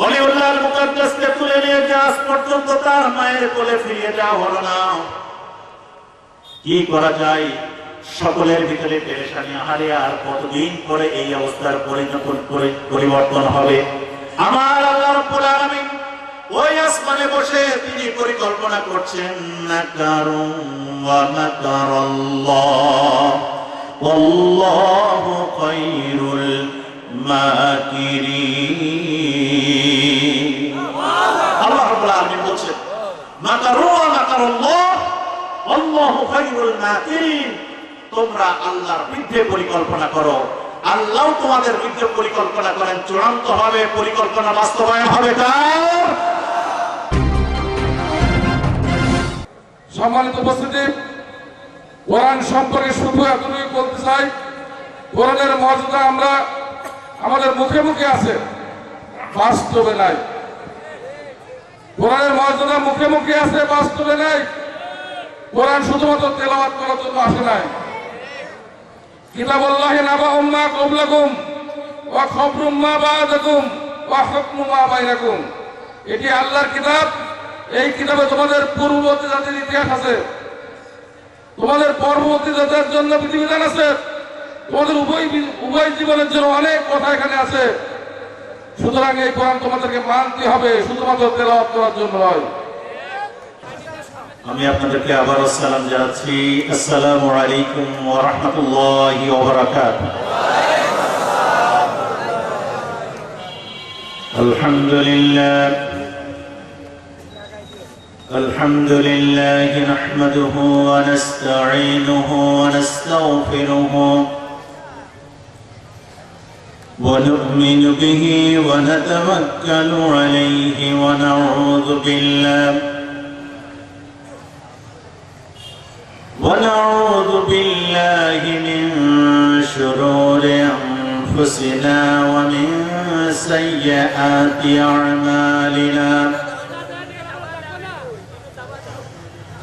ওলিউল্লাহ মুকাদ্দাসকে তুলে নিয়ে যে আজ পর্যন্ত তার মায়ের কোলে ফিরিয়ে দেওয়া হলো না। কি করা যায়? সকলের ভিতরে পেরেশানি। আহারে, আর কতদিন পরে এই অবস্থার পরিবর্তন হবে? আমার আল্লাহ রাব্বুল আলামিন ওই আসমানে বসে তিনি পরিকল্পনা করছেন। মাকারু ওয়া মাকারাল্লাহ ওয়াল্লাহু খায়রুল মাকিরিন। আল্লাহ রাব্বুল আলামিন বলছেন, মাকারু ওয়া মাকারাল্লাহ ওয়াল্লাহু খায়রুল মাকিরিন। তোমরা আল্লাহর বিরুদ্ধে পরিকল্পনা করো, আল্লাহ তোমাদের বিরুদ্ধে পরিকল্পনা করেন। চূড়ান্ত হবে পরিকল্পনা বাস্তবায়ন হবে কার? সম্মানিত উপস্থিতি, কোরআন সম্পর্কে শুধু এতটুকু বলতে চাই, কোরআনের মর্যাদা আমরা আমাদের মুখে মুখে আছে, বাস্তবে নাই। কোরআনের মর্যাদা মুখে মুখে আছে, বাস্তবে নাই। কোরআন শুধুমাত্র তেলাওয়াত করার জন্য আসে নাই। কিতাবুল্লাহি নাবাউম মা ক্বাবলাকুম ওয়া খাবরুম মা বা'দাকুম ওয়া হুকমুম মা বাইনাকুম। এটি আল্লাহর কিতাব। এই কিতাবে তোমাদের পূর্ববর্তী জাতির ইতিহাস আছে, তোমাদের পরবর্তী জাতির জন্য বিধিবিধান আছে, তোমাদের উভয় জীবনের জন্য অনেক কথা এখানে আছে। সুতরাং এই কোরআন তোমাদেরকে মানতে হবে, শুধুমাত্র তেলাওয়াত করার জন্য নয়। আমি আপনাদেরকে আবারও সালাম জানাচ্ছি। আসসালামু আলাইকুম ওয়া রাহমাতুল্লাহি ওয়া বারাকাতুহু। আলহামদুলিল্লাহ আলহামদুলিল্লাহ নাহমাদুহু ওয়া নাস্তাঈনুহু ওয়া নাস্তাগফিরুহু ওয়া নু'মিনু বিহি ওয়া নাতাওয়াক্কালু আলাইহি ওয়া নাউযু بالله من شرور أنفسنا ومن سيئات أعمالنا.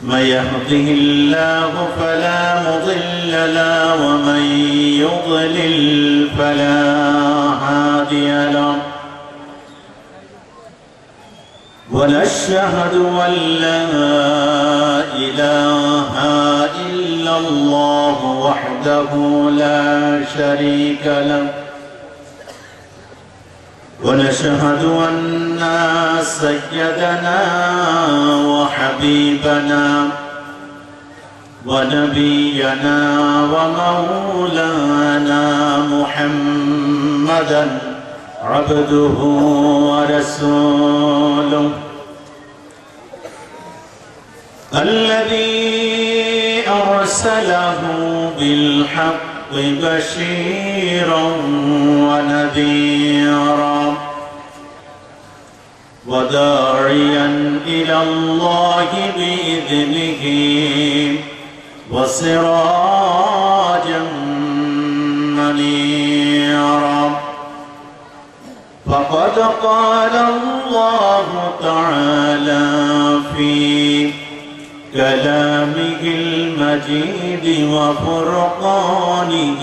من يهده الله فلا مضل له ومن يضلل فلا هادي له. ونشهد أن لا إله إلا الله وحده لا شريك له. ونشهد أن سيدنا وحبيبنا ونبينا ومولانا محمدا عبده ورسوله الذي أرسله بالحق بشيرا ونذيرا وداعيا إلى الله بإذنه وسراجا منيرا. فقد قال الله تعالى في كلامه المجيد وفرقانه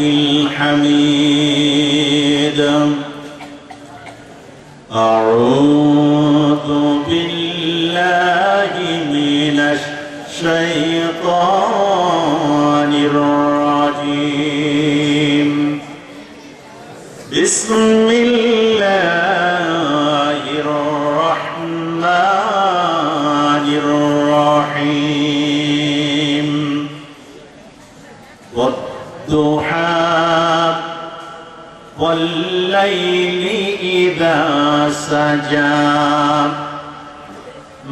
الحميد. أعوذ بالله من الشيطان الرجيم. بسم الله الرحمن الرحيم. والضحى والليل إذا سجى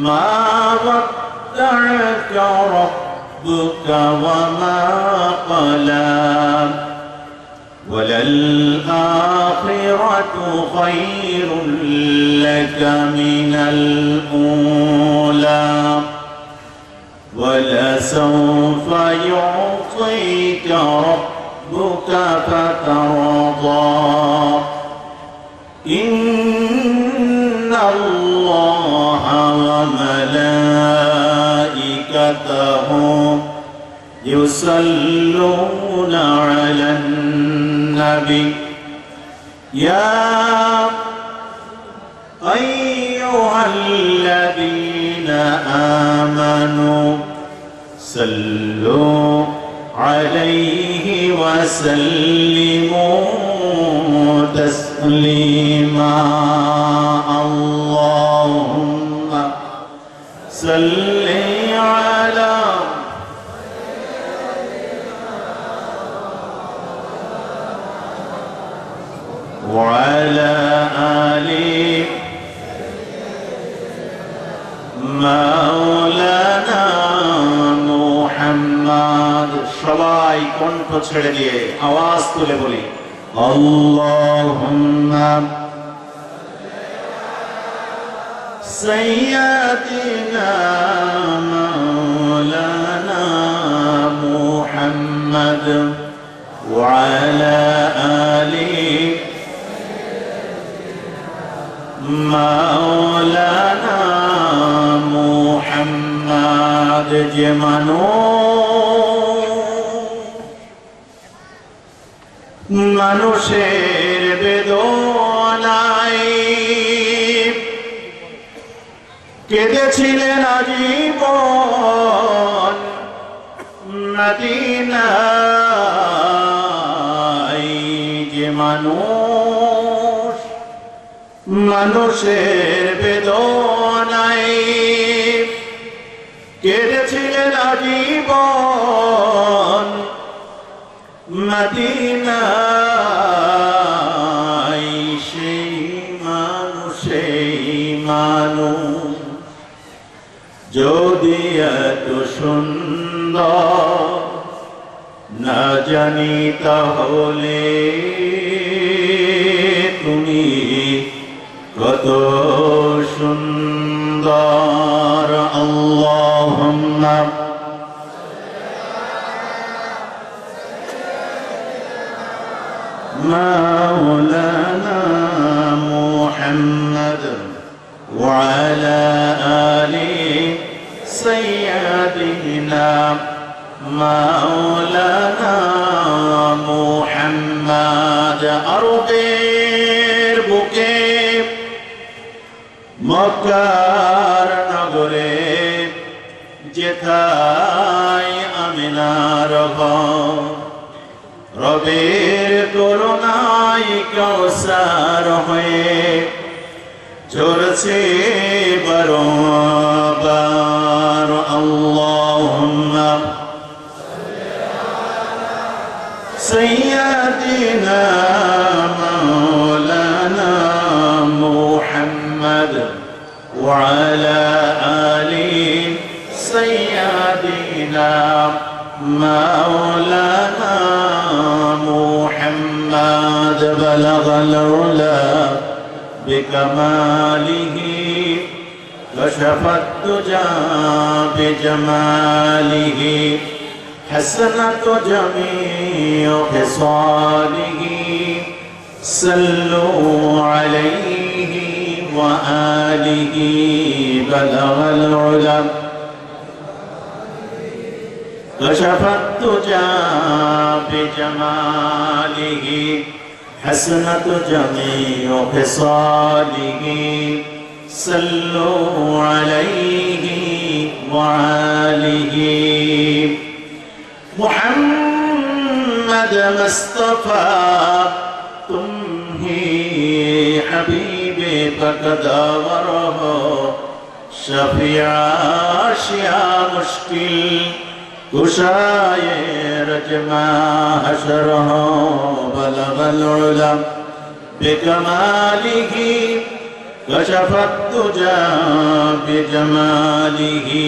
ما ودعك ربك وما قلى وللآخرة خير لك من الأولى ولسوف يعطيك ربك فترضى. إن الله وملائكته يصلون على النبي يا صلوا عليه وسلموا تسليما اللهم صل على وعلى آل مولانا মুহাম্মদ সবাই কণ্ঠ ছেড়ে দিয়ে আওয়াজ তুলে বলি আল্লাহুম্মা সাইয়্যিদিনা মাওলানা মুহাম্মদ ওয়া আলা আলি মাওলানা মুহাম্মদ যে মানুষের বেদনায় কেঁদেছিলেন আজীবন মদিনায় যে মানুষের বেদনায় কেঁদেছিলেন আজীবন মদিনায় সেই মানুষ যদি এত সুন্দর না জানি তাহলে তুমি কত সুন্দর আল্লাহুম্মা মাওলানা মুহাম্মদ ওয়া আলা আলি সাইয়্যিদিনা মাওলানা মুহাম্মদ আরবের বুকে মক্কার নগরে যেথায় আমিনার ঘর রবের করুণায় কাউসার হয়ে ঝরছে বারবার আল্লাহুম্মা সাইয়্যিদিনা মাওলানা মুহাম্মদ ওয়া আলা আলি সাইয়্যিদিনা মাওলানা মুহাম্মদ বালাগাল উলা بكماله كشف الدجى بجماله حسنت جميع خصاله صلوا عليه وآله بلغ العلا كشف الدجى بجماله حسنت جميع خصاله صلوا عليه وآله محمد مصطفى تمہیں حبیب فقد وره شفیع آشیا مشکل کشائے رجما حشرہ بلغ العلا بکمالہ کشف الدجى بجمالہ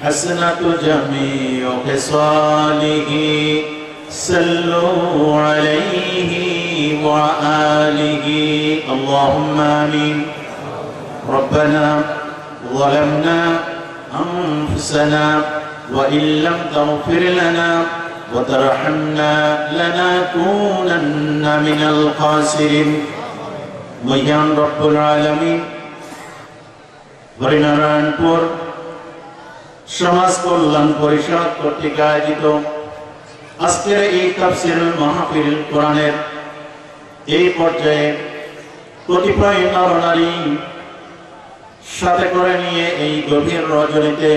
حسنت جميع خصاله صلوا عليه وآله اللهم آمين ربنا ظلمنا أنفسنا وإن لم تغفر لنا وترحمنا لنكونن من الخاسرين মহান রব্বুল আলামিন হরিনারায়ণপুর সমাজ কল্যাণ পরিষদ কর্তৃক আয়োজিত আজকের এই তাফসীরুল মাহফিল কোরআনের এই পর্যায়ে কতিপয় নরনারী সাথে করে নিয়ে এই গভীর রজনীতে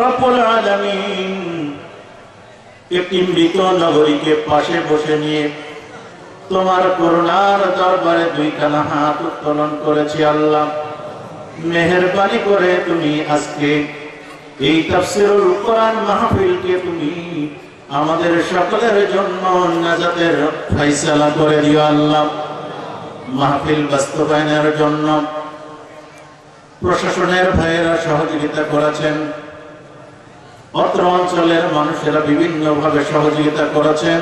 রব্বুল আলামিন একটি মৃত নগরীকে পাশে বসে নিয়ে তোমার করুণার দরবারে দুইখানা হাত উত্তোলন করেছি। আল্লাহ, মেহেরবানি করে তুমি আজকে এই তাফসীরুল কোরআন মাহফিলকে তুমি আমাদের সকলের জন্য নাজাতের ফয়সালা করে দিও। আল্লাহ, মাহফিল বাস্তবায়নের জন্য প্রশাসনের ভাইয়েরা সহযোগিতা করেছেন, অত্র অঞ্চলের মানুষেরা বিভিন্নভাবে সহযোগিতা করেছেন।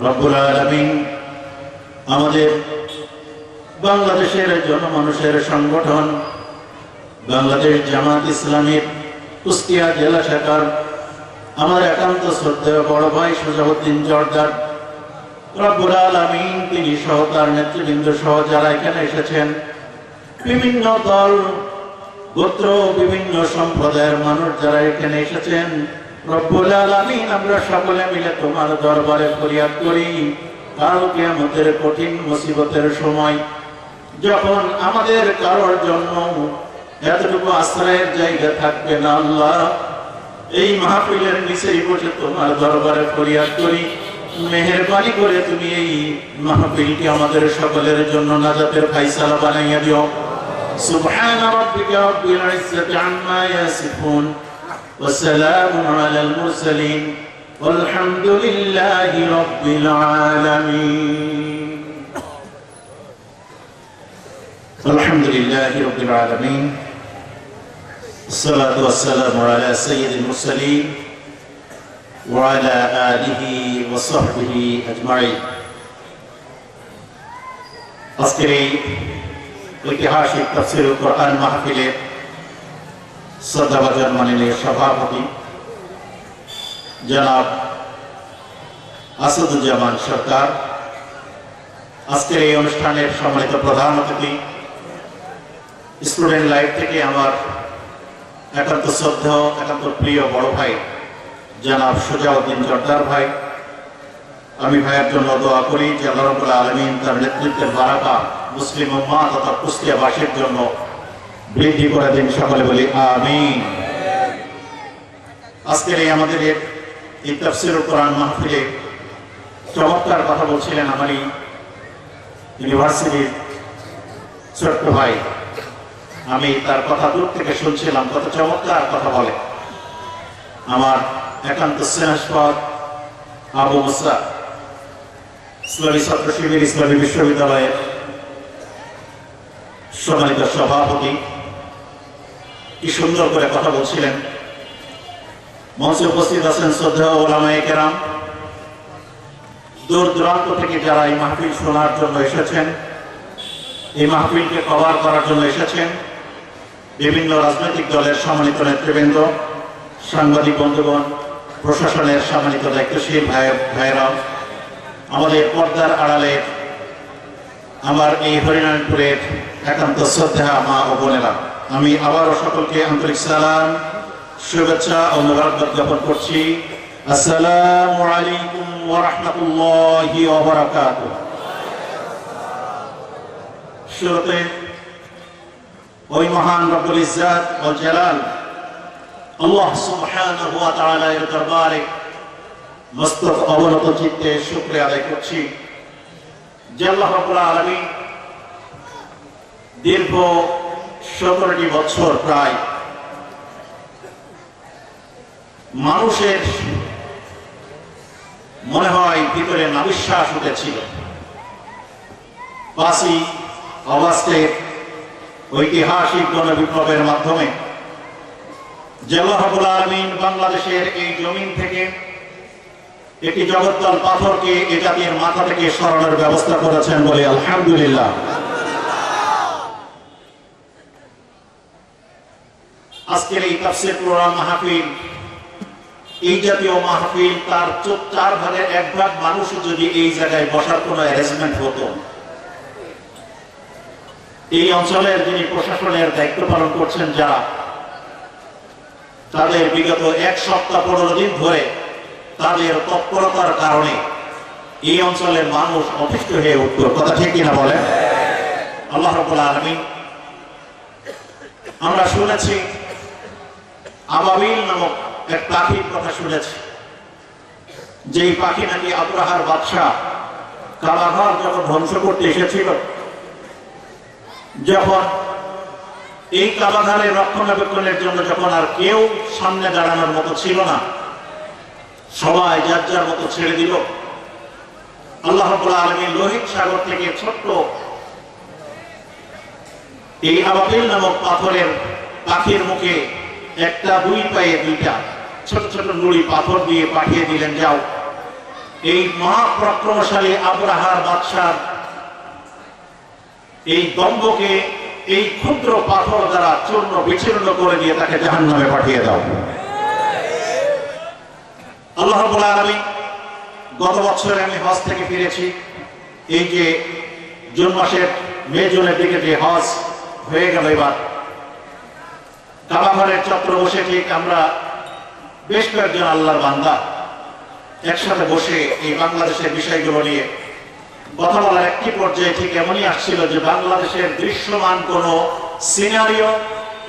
রব্বুল আলামিন আমাদের বাংলাদেশের জনমানুষের সংগঠন বাংলাদেশ জামাত ইসলামীর কুষ্টিয়া জেলা শাখার আমার একান্ত শ্রদ্ধেয় বড় ভাই সুজাউদ্দিন জর্দার, রব্বুল আলামিন তিনি সহ তার নেতৃবৃন্দ সহ যারা এখানে এসেছেন, বিভিন্ন দল গোত্র বিভিন্ন সম্প্রদায়ের মানুষ যারা এখানে এসেছেন, রব্বুল আলামিন আমরা সকলে মিলে তোমার দরবারে ফরিয়াদ করি, কাল কিয়ামতের কঠিন মুসিবতের সময় যখন আমাদের কারোর জন্য এতটুকু আশ্রয়ের জায়গা থাকবে না, আল্লাহ এই মাহফিলের নিচেই বসে তোমার দরবারে ফরিয়াদ করি, মেহেরবানি করে তুমি এই মাহফিলকে আমাদের সকলের জন্য নাজাতের ফয়সালা বানাইয়া দিও। سبحان ربك رب العزة عما يصفون وسلام على المرسلين والحمد لله رب العالمين. الحمد لله رب العالمين الصلاة والسلام على سيد المرسلين وعلى آله وصحبه أجمعين. أذكري ঐতিহাসিক তাফসীরুল কোরআন মাহফিলের শ্রদ্ধাভাজন মাননীয় সভাপতি জনাব আসাদুজ্জামান সরকার, আজকের এই অনুষ্ঠানের সম্মানিত প্রধান অতিথি, স্টুডেন্ট লাইফ থেকে আমার একান্ত শ্রদ্ধেয় একান্ত প্রিয় বড় ভাই জনাব সুজাউদ্দিন জর্দার ভাই, আমি ভাইয়ের জন্য দোয়া করি যে আল্লাহ রাব্বুল আলামিন তার নেতৃত্বের বারাকা মুসলিম উম্মাহ তথা কুষ্টিয়াবাসীর জন্য বৃদ্ধি করে দিন, সকলে বলি আমিন। আজকের এই আমাদের এই তাফসীরুল কোরআন মাহফিলে চমৎকার কথা বলছিলেন আমারই ইউনিভার্সিটির ছোট্ট ভাই, আমি তার কথা দূর থেকে শুনছিলাম, কত চমৎকার কথা বলে। আমার একান্ত স্নেহাস্পদ আবু মুসা ইসলামী ছাত্র শিবির ইসলামী বিশ্ববিদ্যালয়ের সম্মানিত সভাপতি কি সুন্দর করে কথা বলছিলেন। মঞ্চে উপস্থিত আছেন শ্রদ্ধেয় ওলামায়ে কেরাম, দূর দূরান্ত থেকে যারা এই মাহফিল শোনার জন্য এসেছেন, এই মাহফিলকে কভার করার জন্য এসেছেন, বিভিন্ন রাজনৈতিক দলের সম্মানিত নেতৃবৃন্দ, সাংবাদিক বন্ধুগণ, প্রশাসনের সম্মানিত দায়িত্বশীল ভাইয়েরা, আমাদের পর্দার আড়ালে আমার এই হরিনারায়ণপুরের একান্ত শ্রদ্ধা মা ও বোনেরা, আমি আবারও সকলকে আন্তরিক সালাম, শুভেচ্ছা ও মোবারকবাদ জ্ঞাপন করছি। আসসালামু আলাইকুম ওয়া রাহমাতুল্লাহি ওয়া বারাকাতুহু। শুরুতে ওই মহান রব্বুল ইজ্জত ওয়াল জালাল আল্লাহ সুবহানাহু ওয়া তাআলা এর দরবারে মস্তক অবনত চিত্তে শুকরিয়া আদায় করছি যে আল্লাহ রাব্বুল আলামিন দীর্ঘ 17টি বছর প্রায় মানুষের মনে হয় ভিতরে নাবিশ্বাস উঠেছিল। 5ই অগাস্টের ঐতিহাসিক গণবিপ্লবের মাধ্যমে যে আল্লাহ রাব্বুল আলামিন বাংলাদেশের এই জমিন থেকে একটি জগদ্দল পাথরকে এ জাতির মাথা থেকে সরানোর ব্যবস্থা করেছেন, বলে আলহামদুলিল্লাহ। আজকের এই তাফসীর কোরআন মাহফিল, এই জাতীয় মাহফিল, তার 4 ভাগের 1 ভাগ মানুষ যদি এই জায়গায় বসার কোনো অ্যারেঞ্জমেন্ট হতো, এই অঞ্চলের যিনি প্রশাসনের দায়িত্ব পালন করছেন যারা, তাদের বিগত 1 সপ্তাহ 15 দিন ধরে তাদের তৎপরতার কারণে এই অঞ্চলের মানুষ অতিষ্ঠ হয়ে উঠত। কথা ঠিক কিনা বলেন? আল্লাহ রাব্বুল আলামিন, আমরা শুনেছি আবাবিল নামক এক পাখির কথা শুনেছি, যেই পাখি নাকি আবরাহার বাদশাহ কাবাঘর যখন ধ্বংস করতে এসেছিল, যখন এই কাবাঘরের রক্ষণাবেক্ষণের জন্য যখন আর কেউ সামনে দাঁড়ানোর মতো ছিল না, সবাই যার যার মতো ছেড়ে দিল, আল্লাহ রাব্বুল আলামিন লোহিত সাগর থেকে ছোট্ট এই আবাবিল নামক পাথরের পাখির মুখে একটা দুই পায়ে দুইটা ছোট ছোট নুড়ি পাথর দিয়ে পাঠিয়ে দিলেন, যাও এই মহাপরাক্রমশালী আবরাহার বাদশাহ এই দম্ভকে এই ক্ষুদ্র পাথর দ্বারা চূর্ণ বিচ্ছিন্ন করে দিয়ে তাকে জাহান্নামে পাঠিয়ে দাও। আল্লাহ রাব্বুল আলামিন, গত বছর আমি হজ থেকে ফিরেছি, এই যে জুন মাসের মে জুনের দিকে যে হজ হয়ে গেল, এবার কাবাঘরের চত্র বসে ঠিক আমরা বেশ কয়েকজন আল্লাহর বান্দা একসাথে বসে এই বাংলাদেশের বিষয়গুলো নিয়ে কথা বলার একটি পর্যায়ে ঠিক এমনই আসছিল যে বাংলাদেশের দৃশ্যমান কোন সিনারিও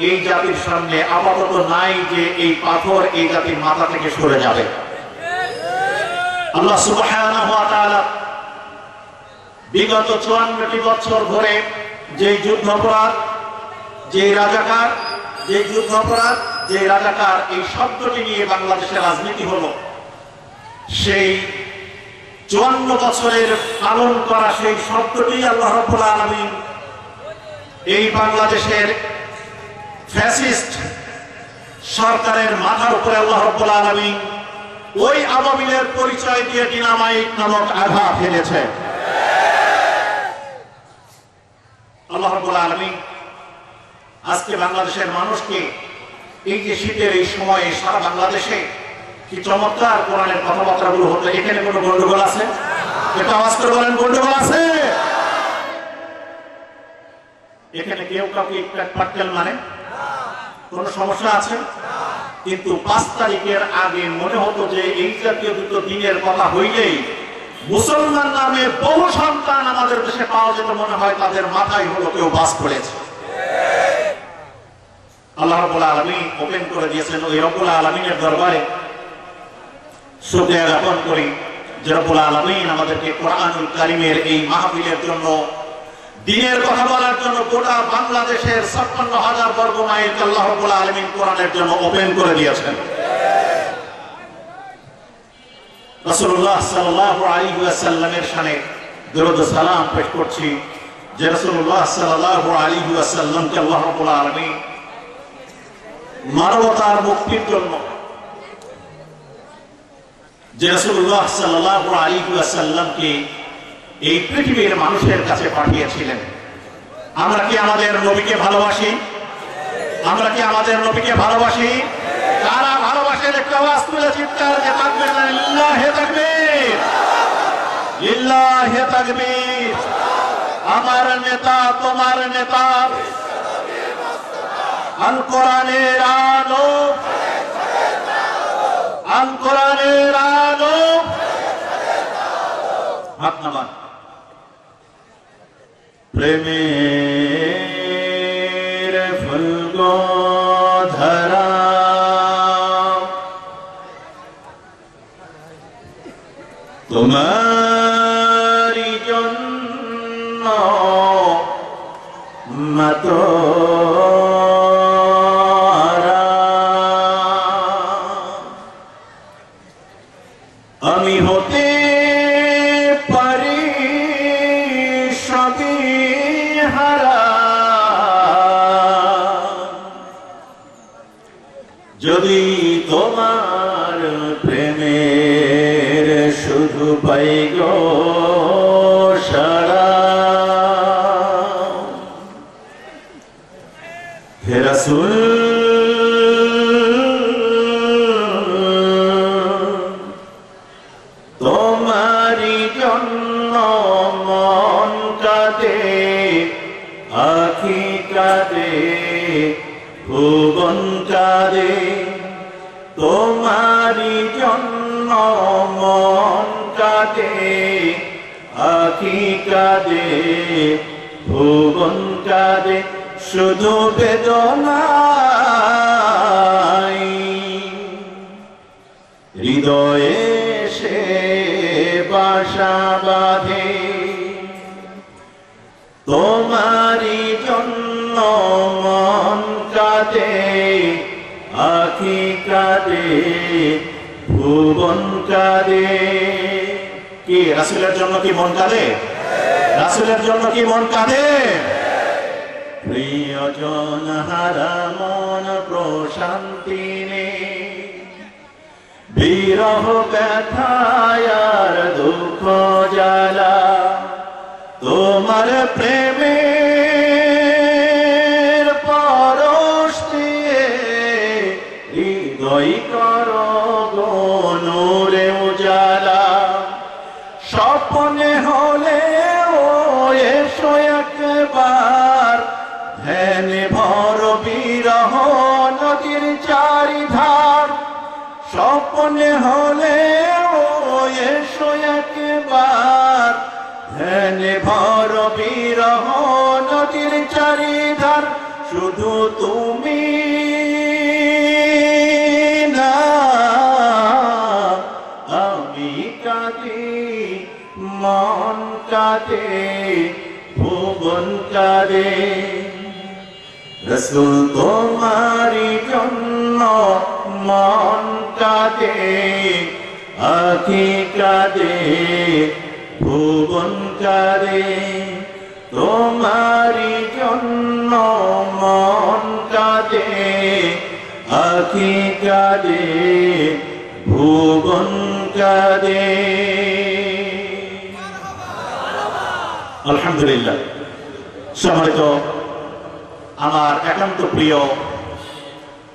এই জাতির সামনে আপাতত নাই যে এই পাথর এই জাতির মাথা থেকে সরে যাবে। আল্লাহ সুবহানাহু ওয়া তাআলা বিগত 54টি বছর ধরে যে যুদ্ধ অপরাধ, যে রাজাকার, যে যুদ্ধ অপরাধ, যে রাজাকার এই শব্দটি নিয়ে বাংলাদেশের রাজনীতি হলো, সেই 54 বছরের পালন করা সেই শব্দটি আল্লাহ রাব্বুল আলামিন এই বাংলাদেশের ফ্যাসিস্ট সরকারের মাথার উপরে আল্লাহ রাব্বুল আলামিন ওই আবাবিলের পরিচয় দিয়ে ডিনামাইট নামক আঘাত ফেলেছে। আল্লাহ রাব্বুল আলামিন আজকে বাংলাদেশের মানুষকে এই যে শীতের এই সময়ে সারা বাংলাদেশে কি চমৎকার কোরআনের কথাবার্তাগুলো হতো, এখানে কোনো গন্ডগোল আছে? এটা আওয়াজ করে বলেন, গন্ডগোল আছে? এখানে কেউ কাউকে পাটকেল মানে কোন সমস্যা আছে? কিন্তু 5 তারিখের আগে মনে হতো যে এই জাতীয় দুটো দিনের কথা হইলেই মুসলমান নামে বহু সন্তান আমাদের দেশে পাওয়া যেত, মনে হয় তাদের মাথায় হলো কেউ বাস পড়েছে। আল্লাহ রাব্বুল আলামিন ওপেন করে দিয়েছেন। ওই রব্বুল আলামিনের দরবারে শুকরিয়া জ্ঞাপন করি যে রব্বুল আলামিন আমাদেরকে কোরআনুল কারীমের এই মাহফিলের জন্য, দ্বীনের কথা বলার জন্য গোটা বাংলাদেশের ৫৬,০০০ বর্গ মাইলকে আল্লাহ রাব্বুল আলামিন কোরআনের জন্য ওপেন করে দিয়েছেন। রাসূলুল্লাহ সাল্লাল্লাহু আলাইহি ওয়াসাল্লামের শানে দরুদ ও সালাম পেশ করছি যে রাসূলুল্লাহ সাল্লাল্লাহু আলাইহি ওয়াসাল্লামকে আল্লাহ রাব্বুল আলামিন মানবতার মুক্তির জন্য, যে রাসূলুল্লাহ সাল্লাল্লাহু আলাইহি ওয়াসাল্লামকে এই পৃথিবীর মানুষের কাছে পাঠিয়েছিলেন। আমরা কি আমাদের নবীকে ভালোবাসি? আমরা কি আমাদের নবীকে ভালোবাসি? কারা ভালোবাসেন একটু আওয়াজ তুলে চিৎকার দিয়ে তাকবীর, লিল্লাহি তাকবীর, লিল্লাহি তাকবীর। আমার নেতা, তোমার নেতা, আল কোরআনের আলো, আল কোরআনের আলো। হাত নামান। প্রেমের ফুলগোধরা তোমারি জন্য মাতো আমি হতে পারি সবই হারা, যদি তোমার প্রেমের শুধু পাই গো সারা। হে রাসূল তোমারি জন্য মন কাঁদে, আখি কাঁদে, ভুবন কাঁদে। তোমারি জন্য মন কাঁদে, আখি কাঁদে, ভুবন কাঁদে। শুধু বেদনাই হৃদয়ে সে বাসা বাঁধে তোমারি জন্য মন কাঁদে আখি কাঁদে ভুবন কাঁদে কি রাসূলের জন্য কি মন কাঁদে রাসূলের জন্য কি মন কাঁদে প্রিয়জন হারা মন প্রশান্তি নেই বিরহ ব্যথায় আর দুঃখ জ্বালা তোমার প্রেমের পরশ দিয়ে হৃদয় করো নূরে উজালা স্বপ্নে হলে ও এসো একবার ধ্যানে ভর বিরহ নদীর চারিধার স্বপ্নে হলে ও এসো একবার ধ্যানে ভর বিরহ নদীর চারিধার শুধু তুমি না আমি কাঁদি মন কাঁদে ভুবন কাঁদে রাসূল তোমারি জন্য মন কাঁদে আখি কাঁদে ভুবন কাঁদে তোমারি জন্য মন কাঁদে আখি কাঁদে ভুবন কাঁদে আলহামদুলিল্লাহ সম্মানিত আমার একান্ত প্রিয়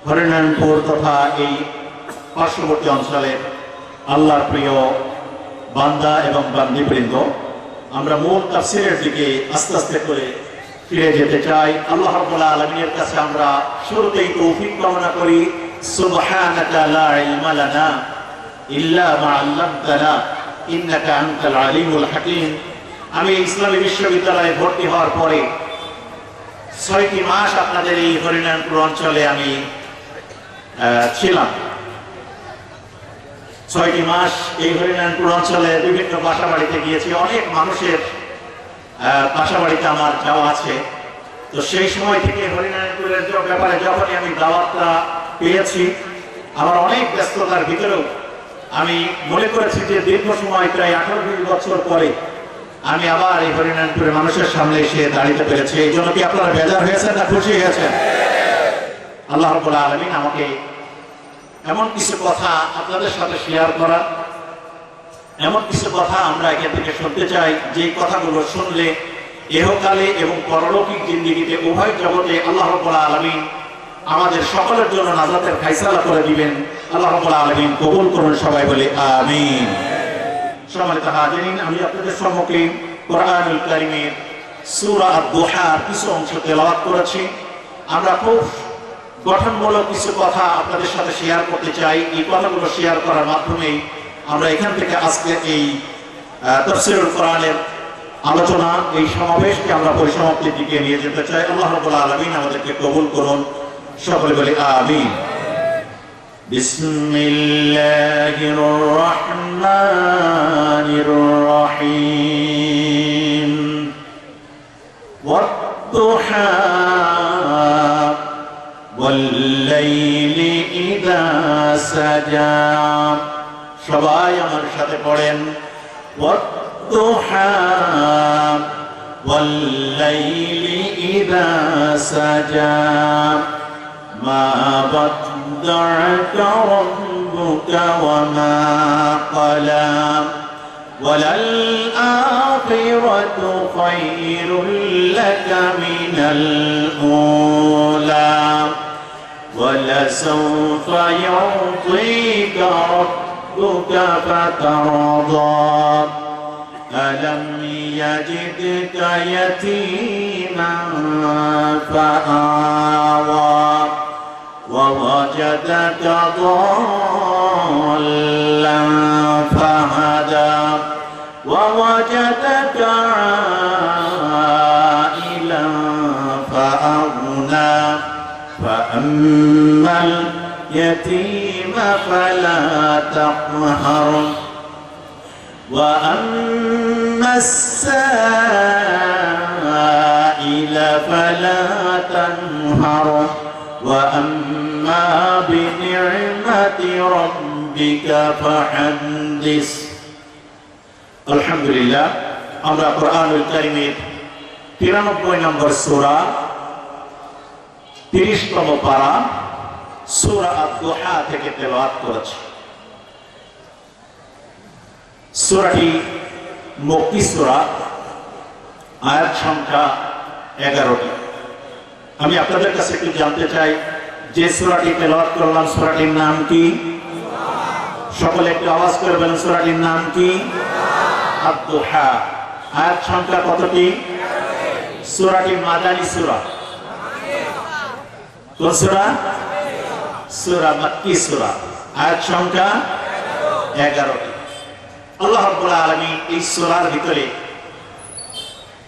হরিনারায়ণপুর তথা এই পার্শ্ববর্তী অঞ্চলের আল্লাহর প্রিয় বান্দা এবং বান্দীবৃন্দ আমরা মূল তাফসীরের দিকে আস্তে আস্তে করে ফিরে যেতে চাই আল্লাহ রাব্বুল আলামিনের কাছে আমরা শুরুতেই তৌফিক কামনা করি সুবহানাকা লা ইলমা লানা ইল্লা মা আল্লামতানা ইন্নাকা আনতাল আলিমুল হাকীম আমি ইসলামী বিশ্ববিদ্যালয়ে ভর্তি হওয়ার পরে 6টি মাস আপনাদের এই হরিনারায়ণপুর অঞ্চলে আমি ছিলাম 6টি মাস এই হরিনারায়ণপুর অঞ্চলে বিভিন্ন বাসা বাড়িতে গিয়েছি অনেক মানুষের বাসা বাড়িতে আমার যাওয়া আছে তো সেই সময় থেকে হরিনারায়ণপুরের ব্যাপারে যখনই আমি দাওয়াতটা পেয়েছি আমার অনেক ব্যস্ততার ভিতরেও আমি মনে করেছি যে দীর্ঘ সময় প্রায় 18-20 বছর পরে আমি আবার এই হরিনারায়ণপুরের মানুষের সামনে এসে দাঁড়িয়ে পেরেছি এই জন্য কি আপনারা বেজার হয়েছেন না খুশি হয়েছেন আল্লাহ রাব্বুল আলামিন আমাকে এমন কিছু কথা আপনাদের সাথে শেয়ার করা এমন কিছু কথা আমরা এখান থেকে শুনতে চাই যে কথাগুলো শুনলে ইহকালে এবং পরলৌকিক জিন্দেগিতে উভয় জগতে আল্লাহ রাব্বুল আলামিন আমাদের সকলের জন্য নাজাতের ফায়সালা করে দিবেন আল্লাহ রাব্বুল আলামিন কবুল করুন সবাই বলে আমিন সম্মানিত হাজিরিন আমি আপনাদের সম্মুখে কোরআনুল কারীমের সূরা আদ-দুহার কিছু অংশ তেলাওয়াত করেছি আমরা খুব গঠনমূলক কিছু কথা আপনাদের সাথে শেয়ার করতে চাই এই কথাগুলো শেয়ার করার মাধ্যমে আমরা এখান থেকে আজকে এই তাফসীরুল কোরআনের আলোচনা এই সমাবেশকে আমরা পরিসমাপ্তির দিকে নিয়ে যেতে চাই আল্লাহ রাব্বুল আলামিন আমাদেরকে কবুল করুন সকলে বলি আমিন বিসমিল্লাহির রহমানির রহিম ওয়াদ-দুহা ওয়াল-লাইলি ইযা সাজা সবাই আমার সাথে পড়েন ওয়াদ-দুহা ওয়াল-লাইলি ইযা সাজা মা ودعك ربك وما قلى وللآخرة خير لك من الأولى ولسوف يعطيك ربك فترضى ألم يجدك يتيما فآوى ووجدك ضالا فهدى ووجدك عائلا فأغنى فأما اليتيم فلا تقهر وأما السائل فلا تنهر وأما بنعمة ربك فحدث الحمد لله আমরা কোরআনুল কারীমের 93 নম্বর সূরা 30তম পারা সূরা আদ-দুহা থেকে তেলাওয়াত করেছি। সূরাটি মক্কি সূরা, আয়াত সংখ্যা 11টি। আমি আপনাদের কাছে একটু জানতে চাই, যে সূরাটি তেলাওয়াত করলাম সূরাটির নাম কি? সকলে একটু আওয়াজ করে বলেন, সূরাটির নাম কি? আদ-দুহা। আয়াত সংখ্যা কতটি? সূরাটি মাদানী সূরা। কোন সূরা? সূরা মক্কি সূরা। আয়াত সংখ্যা 11টি। আল্লাহ রাব্বুল আলামিন এই সূরার ভিতরে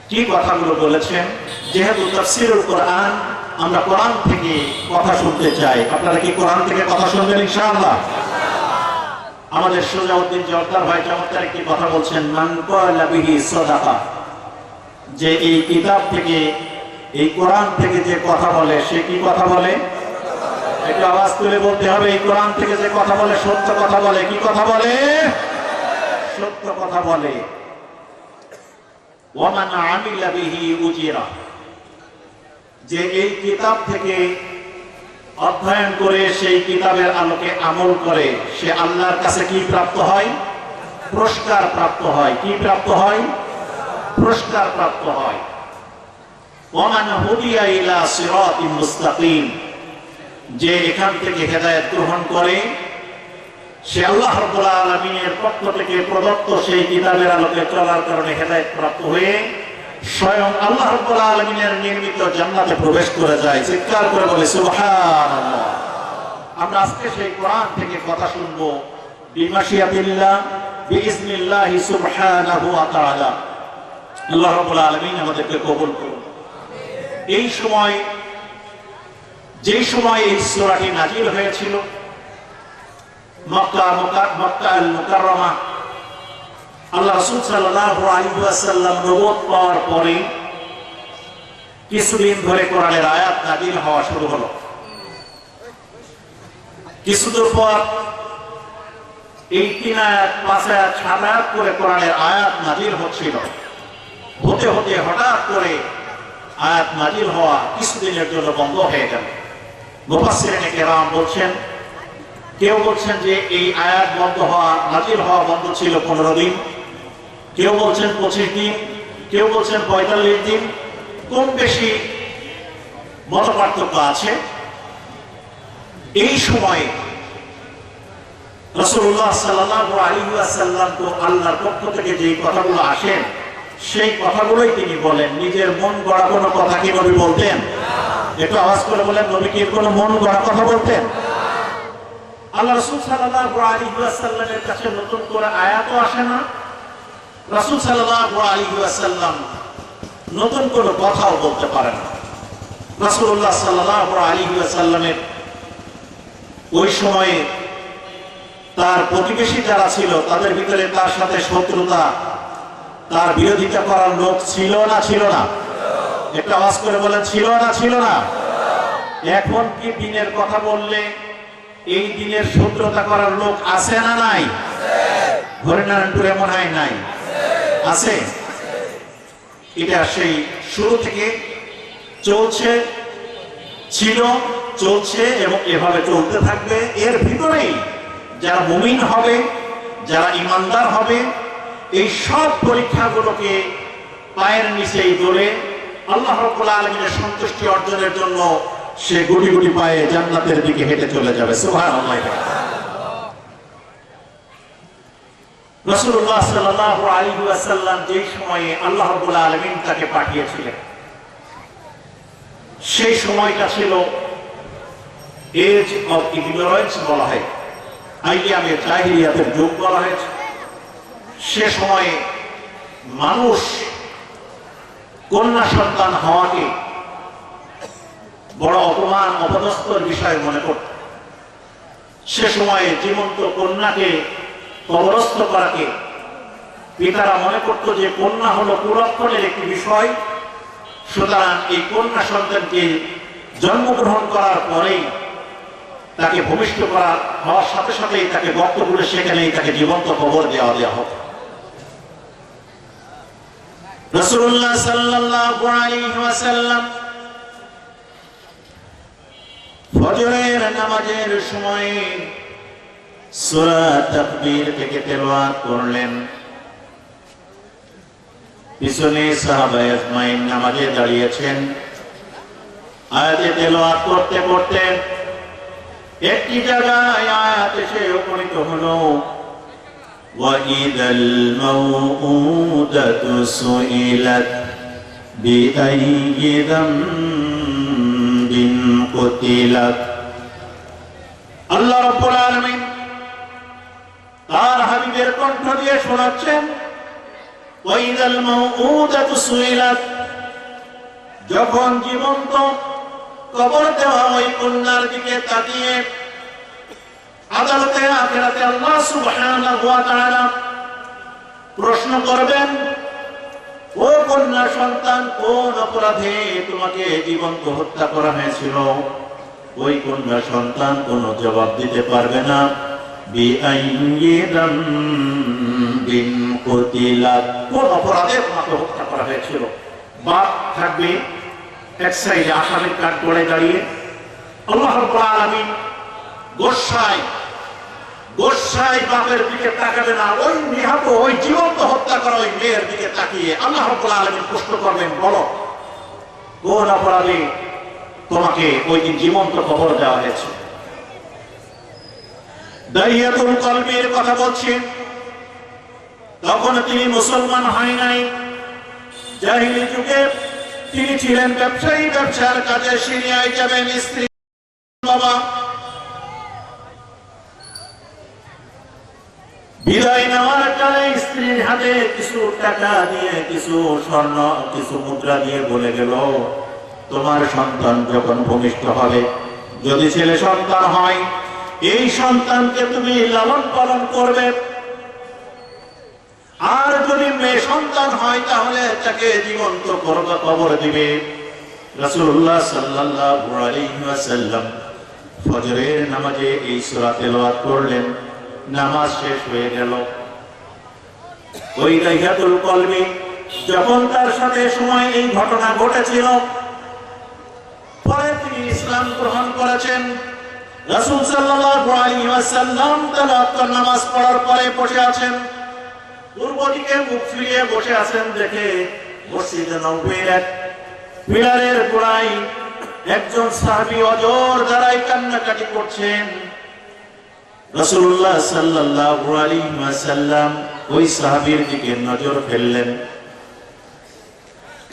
কি কথাগুলো বলেছেন, যেহেতু তাফসীরুল কোরআন, আমরা কোরআন থেকে কথা শুনতে চাই। আপনারা কি কোরআন থেকে কথা শুনবেন ইনশাআল্লাহ? আমাদের সুজাউদ্দিন জর্দার ভাই চমৎকার একটি কথা বলছেন, মান ক্বালা বিহি সাদাকা, যে এই কিতাব থেকে, এই কোরআন থেকে যে কথা বলে সে কি কথা বলে? একটু আওয়াজ তুলে বলতে হবে, এই কোরআন থেকে যে কথা বলে সত্য কথা বলে। কি কথা বলে? সত্য কথা বলে। ওয়ামান আমিলা বিহি উজিরা, যে এই কিতাব থেকে অধ্যয়ন করে সেই কিতাবের আলোকে আমল করে সে আল্লাহর কাছে কি প্রাপ্ত হয়? পুরস্কার প্রাপ্ত হয়। কি প্রাপ্ত হয়? পুরস্কার প্রাপ্ত হয়। ওয়ামান হুদিয়া ইলা সিরাতিন মুস্তাকিম, যে এখান থেকে হেদায়েত গ্রহণ করে সে আল্লাহ রাব্বুল আলামিনের পক্ষ থেকে প্রদত্ত সেই কিতাবের আলোকে চলার কারণে হেদায়েত প্রাপ্ত হয়ে স্বয়ং আল্লাহ রাব্বুল আলামিনের নির্মিত জান্নাতে প্রবেশ করে যায়। চিৎকার করে বলে সুবহানাল্লাহ। আমরা আজকে সেই কোরআন থেকে কথা শুনবো বিমাশিয়াতিল্লাহ বিইজনিল্লাহি সুবহানাহু ওয়া তাআলা। আল্লাহ রাব্বুল আলামিন আমাদেরকে কবুল করুন। এই সময়, যেই সময় এই সূরাটি নাজিল হয়েছিল, মক্কা আল মুকাররমা, আল্লাহ রাসূল সাল্লাল্লাহু আলাইহি ওয়াসাল্লাম নবুয়ত পাওয়ার পরে কিছুদিন ধরে কোরআনের আয়াত নাজিল হওয়া শুরু হলো। কিছুদূর পর এই 3 আয়াত 5 আয়াত 7 আয়াত করে কোরআনের আয়াত নাজিল হচ্ছিল। হতে হতে হঠাৎ করে আয়াত নাজিল হওয়া কিছুদিনের জন্য বন্ধ হয়ে গেল। মুফাসসিরিনে কেরাম বলছেন, কেউ বলছেন যে এই আয়াত বন্ধ হওয়া, নাজিল হওয়া বন্ধ ছিল 15 দিন, কেউ বলছেন 25 দিন, কেউ বলছেন 45 দিন। কম বেশি মতপার্থক্য আছে। এই সময়ে রাসূলুল্লাহ সাল্লাল্লাহু আলাইহি ওয়াসাল্লাম তো আল্লাহর পক্ষ থেকে যে কথাগুলো আসেন সেই কথাগুলোই তিনি বলেন। নিজের মন গড়া কোনো কথা কি নবী বলতেন? একটু আওয়াজ করে বলেন, নবী কি কোনো মন গড়া কথা বলতেন? আল্লাহ রাসূল সাল্লাল্লাহু আলাইহি ওয়াসাল্লামের কাছে নতুন করে আয়াতও আসে না, রাসূল সাল্লাল্লাহু আলাইহি ওয়াসাল্লাম নতুন কোনো কথাও বলতে পারেন না। রাসূলুল্লাহ সাল্লাল্লাহু আলাইহি ওয়াসাল্লামের ওই সময়ে তার প্রতিবেশী যারা ছিল তাদের ভিতরে তার সাথে শত্রুতা, তার বিরোধিতা করার লোক ছিল না? ছিল না? একটু আওয়াজ করে বলেন, ছিল না? ছিল না? এখন কি দিনের কথা বললে এই দিনের শত্রুতা করার লোক আছে না নাই? হরিনারায়ণপুরে মনে হয় নাই, আছে। এটা সেই শুরু থেকে চলছে, ছিল, চলছে এবং এভাবে চলতে থাকবে। এর ভিতরেই যারা মুমিন হবে, যারা ইমানদার হবে, এই সব পরীক্ষাগুলোকে পায়ের নিচেই দোলে আল্লাহ রাব্বুল আলামিনের সন্তুষ্টি অর্জনের জন্য সে গুটি গুটি পায়ে জান্নাতের দিকে হেঁটে চলে যাবে। সুবহানাল্লাহ। রাসূলুল্লাহ সাল্লাল্লাহু আলাইহি ওয়াসাল্লাম যে সময়ে আল্লাহ রাব্বুল আলামিন তাকে পাঠিয়েছিলেন, সেই সময়টা ছিল এজ অফ ইগনোরেন্স বলা হয়, আইয়ামে জাহিলিয়াতের যুগ বলা হয়েছে। সে সময়ে মানুষ কন্যা সন্তান হওয়াকে বড় অপমান, অপদস্থর বিষয় মনে করত। সে সময়ে জীবন্ত কন্যাকে কবরস্থ করাকে পিতারা মনে করত যে কন্যা হলো পুরক্ষণের একটি বিষয়, সুতরাং এই কন্যা সন্তানকে জন্মগ্রহণ করার পরেই তাকে ভূমিষ্ঠ করা হওয়ার সাথে সাথেই তাকে গর্ত করে সেখানেই তাকে জীবন্ত কবর দেওয়া হতো। রাসূলুল্লাহ সাল্লাল্লাহু আলাইহি ওয়াসাল্লাম ফজরের নামাজের সময় সূরা তাকবীর থেকে তেলাওয়াত করলেন। পিছনে সাহাবায়ে আজমাইন নামাজে দাঁড়িয়েছেন। আয়াতে তেলাওয়াত করতে করতে একটি জায়গায় আয়াত এসে উপনীত হলো, وَإِذَا الْمَوْءُودَةُ سُئِلَتْ بِأَيِّ ذَنبٍ قُتِلَتْ। আল্লাহ রাব্বুল আলামিন তার হাবিবের কণ্ঠ দিয়ে শোনাচ্ছেন, وَإِذَا الْمَوْءُودَةُ سُئِلَتْ, যখন জীবন্ত কবর দেওয়া ওই কন্যার দিকে তাকিয়ে আদালতে আখিরাতে আল্লাহ সুবহানাহু ওয়া তাআলা প্রশ্ন করবেন, ও কন্যা সন্তান, কোন অপরাধে তোমাকে জীবন্ত হত্যা করা হয়েছিল? ওই কন্যা সন্তান কোনো জবাব দিতে পারবে না। বিআইয়ি যামবিন কুতিলাত, কোন অপরাধে তোমাকে হত্যা করা হয়েছিল? বাপ থাকবে এক সাইডে আসামির কাঠ গড়ে দাঁড়িয়ে, আল্লাহ রাব্বুল আলামিন গোসাই বাপের দিকে তাকাবে না, ওই নিহত ওই জীবন্ত হত্যা করা ওই মেয়ের দিকে তাকিয়ে আল্লাহ রাব্বুল আলামিন প্রশ্ন করবেন, বলো কোন অপরাধে তোমাকে ওই দিন জীবন্ত কবর দেওয়া হয়েছে? দাহিয়াতুল কলবির কথা বলছি। তখন তিনি মুসলমান হয় নাই, জাহিলি যুগে তিনি ছিলেন ব্যবসায়ী, ব্যবসার কাজে সিরিয়ায় যাবেন স্ত্রী বাবা। বিদায় নেওয়ার কালে স্ত্রীর হাতে কিছু টাকা দিয়ে, কিছু স্বর্ণ, কিছু মুদ্রা দিয়ে বলে গেল, তোমার সন্তান যখন ভূমিষ্ঠ হবে, যদি ছেলে সন্তান হয়, এই সন্তানকে তুমি লালন পালন করবে, আর যদি মেয়ে সন্তান হয় তাহলে তাকে জীবন্ত কবর দিবে। রাসূলুল্লাহ সাল্লাল্লাহু আলাইহি ওয়াসাল্লাম ফজরের নামাজে এই সূরা তেলাওয়াত করলেন। নামাজ শেষ হয়ে গেল। ওই দাহিয়াতুল কলবি যখন তার সাথে সময় এই ঘটনা ঘটেছিল, পরে তিনি ইসলাম গ্রহণ করেছেন। রাসূল সাল্লাল্লাহু আলাইহি ওয়াসাল্লাম তেলাওয়াত নামাজ পড়ার পরে বসে আছেন, পূর্ব দিকে মুখ ফিরিয়ে বসে আছেন দেখে মসজিদে নববীর এক পিলারের গোড়ায় একজন সাহাবী অজর দাঁড়ায় কান্নাকাটি করছেন। রাসূলুল্লাহ সাল্লাল্লাহু আলাইহি ওয়াসাল্লাম ওই সাহাবীর দিকে নজর ফেললেন,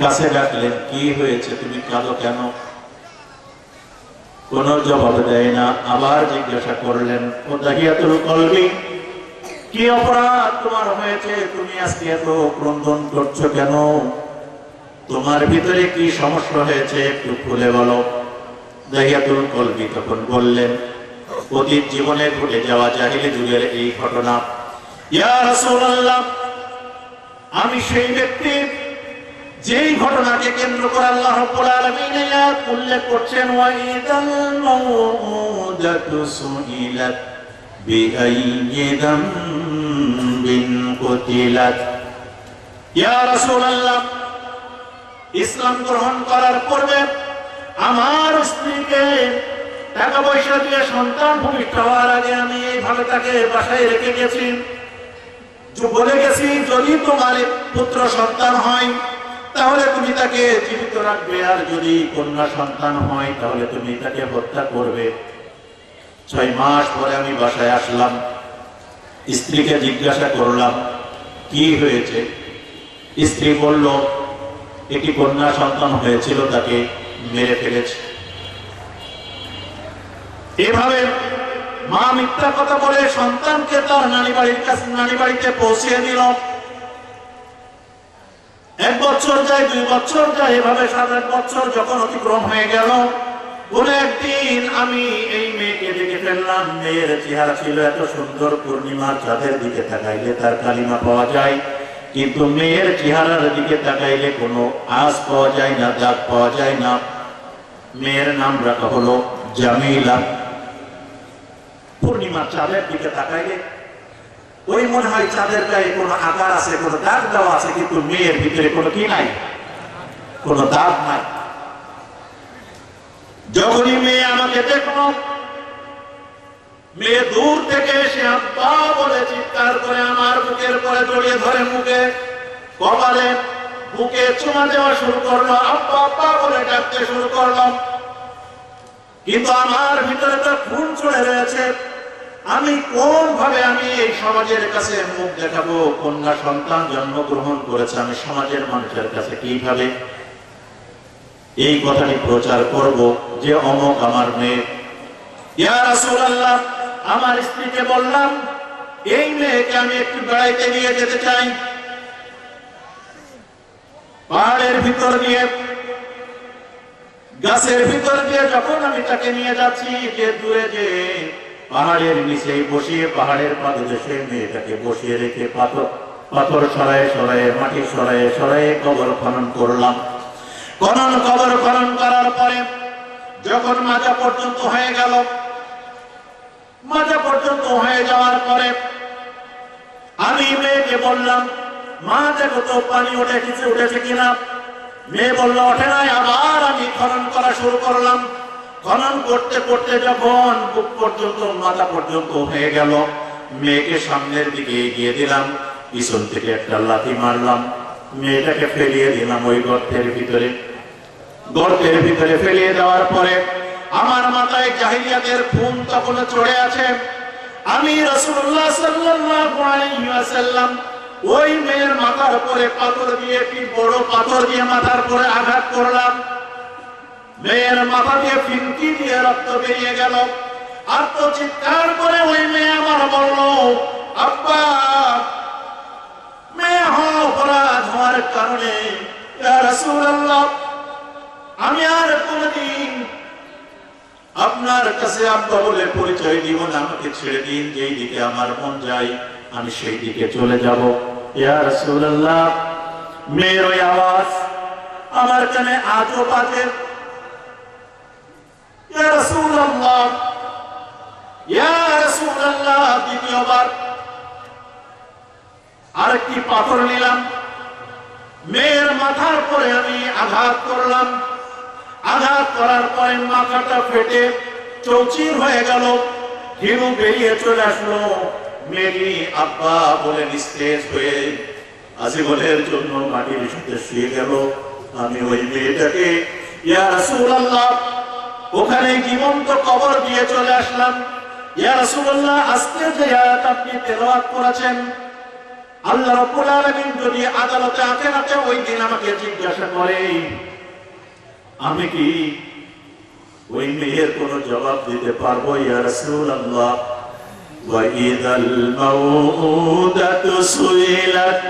কাছে ডাকলেন, কি হয়েছে, তুমি কাঁদো কেন? কোনো জবাব দেয় না। আবার জিজ্ঞাসা করলেন, ও দাহিয়াতুল কলবি, কি অপরাধ তোমার হয়েছে? তুমি আজকে এত ক্রন্দন করছো কেন? তোমার ভিতরে কি সমস্যা হয়েছে, একটু খুলে বলো। দাহিয়াতুল কলবি তখন বললেন, অতীত জীবনে ঘটে যাওয়া জাহিলি যুগের এই ঘটনা। ইয়া রাসূলুল্লাহ, আমি সেই ব্যক্তি যেই ঘটনাকে কেন্দ্র করে আল্লাহ রাব্বুল আলামিন উল্লেখ করছেন, ওয়াইদাল মাউউদাতু সুইলাত বিআইয়ি যামবিন কুতিলাত। ইয়া রাসূলুল্লাহ, ইসলাম গ্রহণ করার পূর্বে আমার স্ত্রীকে টাকা পয়সা দিয়ে সন্তান ভূমিষ্ঠ হওয়ার আগে আমি এইভাবে তাকে বাসায় রেখে গেছি, বলে গেছি যদি তোমার পুত্র সন্তান হয় তাহলে তুমি তাকে জীবিত রাখবে, আর যদি কন্যা সন্তান হয় তাহলে তুমি তাকে হত্যা করবে। 6 মাস পরে আমি বাসায় আসলাম, স্ত্রীকে জিজ্ঞাসা করলাম কি হয়েছে। স্ত্রী বলল, একটি কন্যা সন্তান হয়েছিল, তাকে মেরে ফেলেছে। এভাবে মা মিথ্যা কথা বলে সন্তানকে তার নানি বাড়িতে পৌঁছে দিল। 1 বছর যায়, 2 বছর যায়, এভাবে 7-8 বছর যখন অতিক্রম হয়ে গেল, কোন একদিন আমি এই মেয়েকে দেখে ফেললাম, মেয়ের চেহারা ছিল এত সুন্দর, পূর্ণিমার চাঁদের দিকে তাকাইলে তার কালিমা পাওয়া যায়, কিন্তু মেয়ের চেহারার দিকে তাকাইলে কোনো আঁচ পাওয়া যায় না, দাগ পাওয়া যায় না। মেয়ের নাম রাখা হলো জামিলা। পূর্ণিমার চাঁদের দিকে তাকাইলে ওই মনে হয় চাঁদের গায়ে কোনো আকার আছে, কোনো দাগ দেওয়া আছে, কিন্তু মেয়ের ভিতরে কোনো কি নাই, কোনো দাগ নাই। যখনই মেয়ে আমাকে দেখলো, মেয়ে দূর থেকে এসে আব্বা বলে চিৎকার করে আমার বুকের পরে জড়িয়ে ধরে, মুখে কপালে বুকে চুমা দেওয়া শুরু করলো, আব্বা আব্বা বলে ডাকতে শুরু করলাম। কিন্তু আমার ভিতরে তো খুন চড়ে রয়েছে। আমি কোন ভাবে আমি এই সমাজের কাছে মুখ দেখাবো? কন্যা সন্তান জন্মগ্রহণ করেছে, আমি সমাজের মানুষের কাছে কিভাবে এই কথাটি প্রচার করব যে অমুক আমার মেয়ে? ইয়া রাসূলুল্লাহ, আমার স্ত্রীকে বললাম এই মেয়েকে আমি একটু বেড়াইতে নিয়ে যেতে চাই। পাহাড়ের ভিতর দিয়ে, গাছের ভিতর দিয়ে যখন আমি তাকে নিয়ে যাচ্ছি, যে দূরে যে পাহাড়ের নিচে বসিয়ে, পাহাড়ের পাদদেশে মেয়েটাকে বসিয়ে রেখে পাথর সরায়ে সরায়ে, মাটি সরায়ে সরায়ে কবর খনন করলাম। কবর খনন করার পরে যখন মাজা পর্যন্ত হয়ে গেল, মাজা পর্যন্ত হয়ে যাওয়ার পরে আমি মেয়েকে বললাম, মা দেখো তো পানি উঠেছে কিনা। মেয়ে বলল ওঠে নাই। আবার আমি খনন করা শুরু করলাম। খনন করতে করতে যখন বুক পর্যন্ত, মাথা পর্যন্ত হয়ে গেল, মেয়েকে সামনের দিকে এগিয়ে দিলাম, পিছন থেকে একটা লাথি মারলাম, মেয়েটাকে ফেলিয়ে দিলাম ওই গর্তের ভিতরে। গর্তের ভিতরে ফেলিয়ে দেওয়ার পরে আমার মাথায় জাহিলিয়াতের খুন তখন চড়ে আছে। আমি রাসূলুল্লাহ সাল্লাল্লাহু আলাইহি ওয়াসাল্লাম ওই মেয়ের মাথার উপরে পাথর দিয়ে, কি বড় পাথর দিয়ে মাথার উপরে আঘাত করলাম। মেয়ের মাথা দিয়ে ফিনকি দিয়ে রক্ত বেরিয়ে গেল। আর তো চিৎকার করে ওই মেয়ে আমার বলল, আব্বা, মেয়ে অপরাধ হওয়ার কারণে ইয়া রাসূলুল্লাহ আমি আর কোনদিন আপনার কাছে আব্বা বলে পরিচয় দিব না, আমাকে ছেড়ে দিন, যেই দিকে আমার মন যায় আমি সেই দিকে চলে যাব। ইয়া রাসূলুল্লাহ, মেয়ের ওই আওয়াজ আমার কানে আজও বাজে। ইয়া রাসূলুল্লাহ, ইয়া রাসূলুল্লাহ, দ্বিতীয়বার আরেকটি পাথর নিলাম, মেয়ের মাথার পরে আমি আঘাত করলাম। আঘাত করার পরে মাথাটা ফেটে চৌচির হয়ে গেল, হিরু বেরিয়ে চলে আসলো। মেয়েটি আব্বা বলে নিস্তেজ হয়ে আজীবনের জন্য মাটির সাথে শুয়ে গেল। আমি ওই মেয়েটাকে ইয়া রাসূলুল্লাহ ওখানে জীবন্ত কবর দিয়ে চলে আসলাম। ইয়া রাসূলুল্লাহ, আজকে যে আয়াত আপনি তেলাওয়াত করেছেন, আল্লাহ রাব্বুল আলামিন যদি আদালতে আখিরাতে ওই দিন আমাকে জিজ্ঞাসা করে, আমি কি ওই মেয়ের কোনো জবাব দিতে পারবো? ইয়া রাসূলুল্লাহ, ওয়া ইযাল মাউউদাতু সুইলাত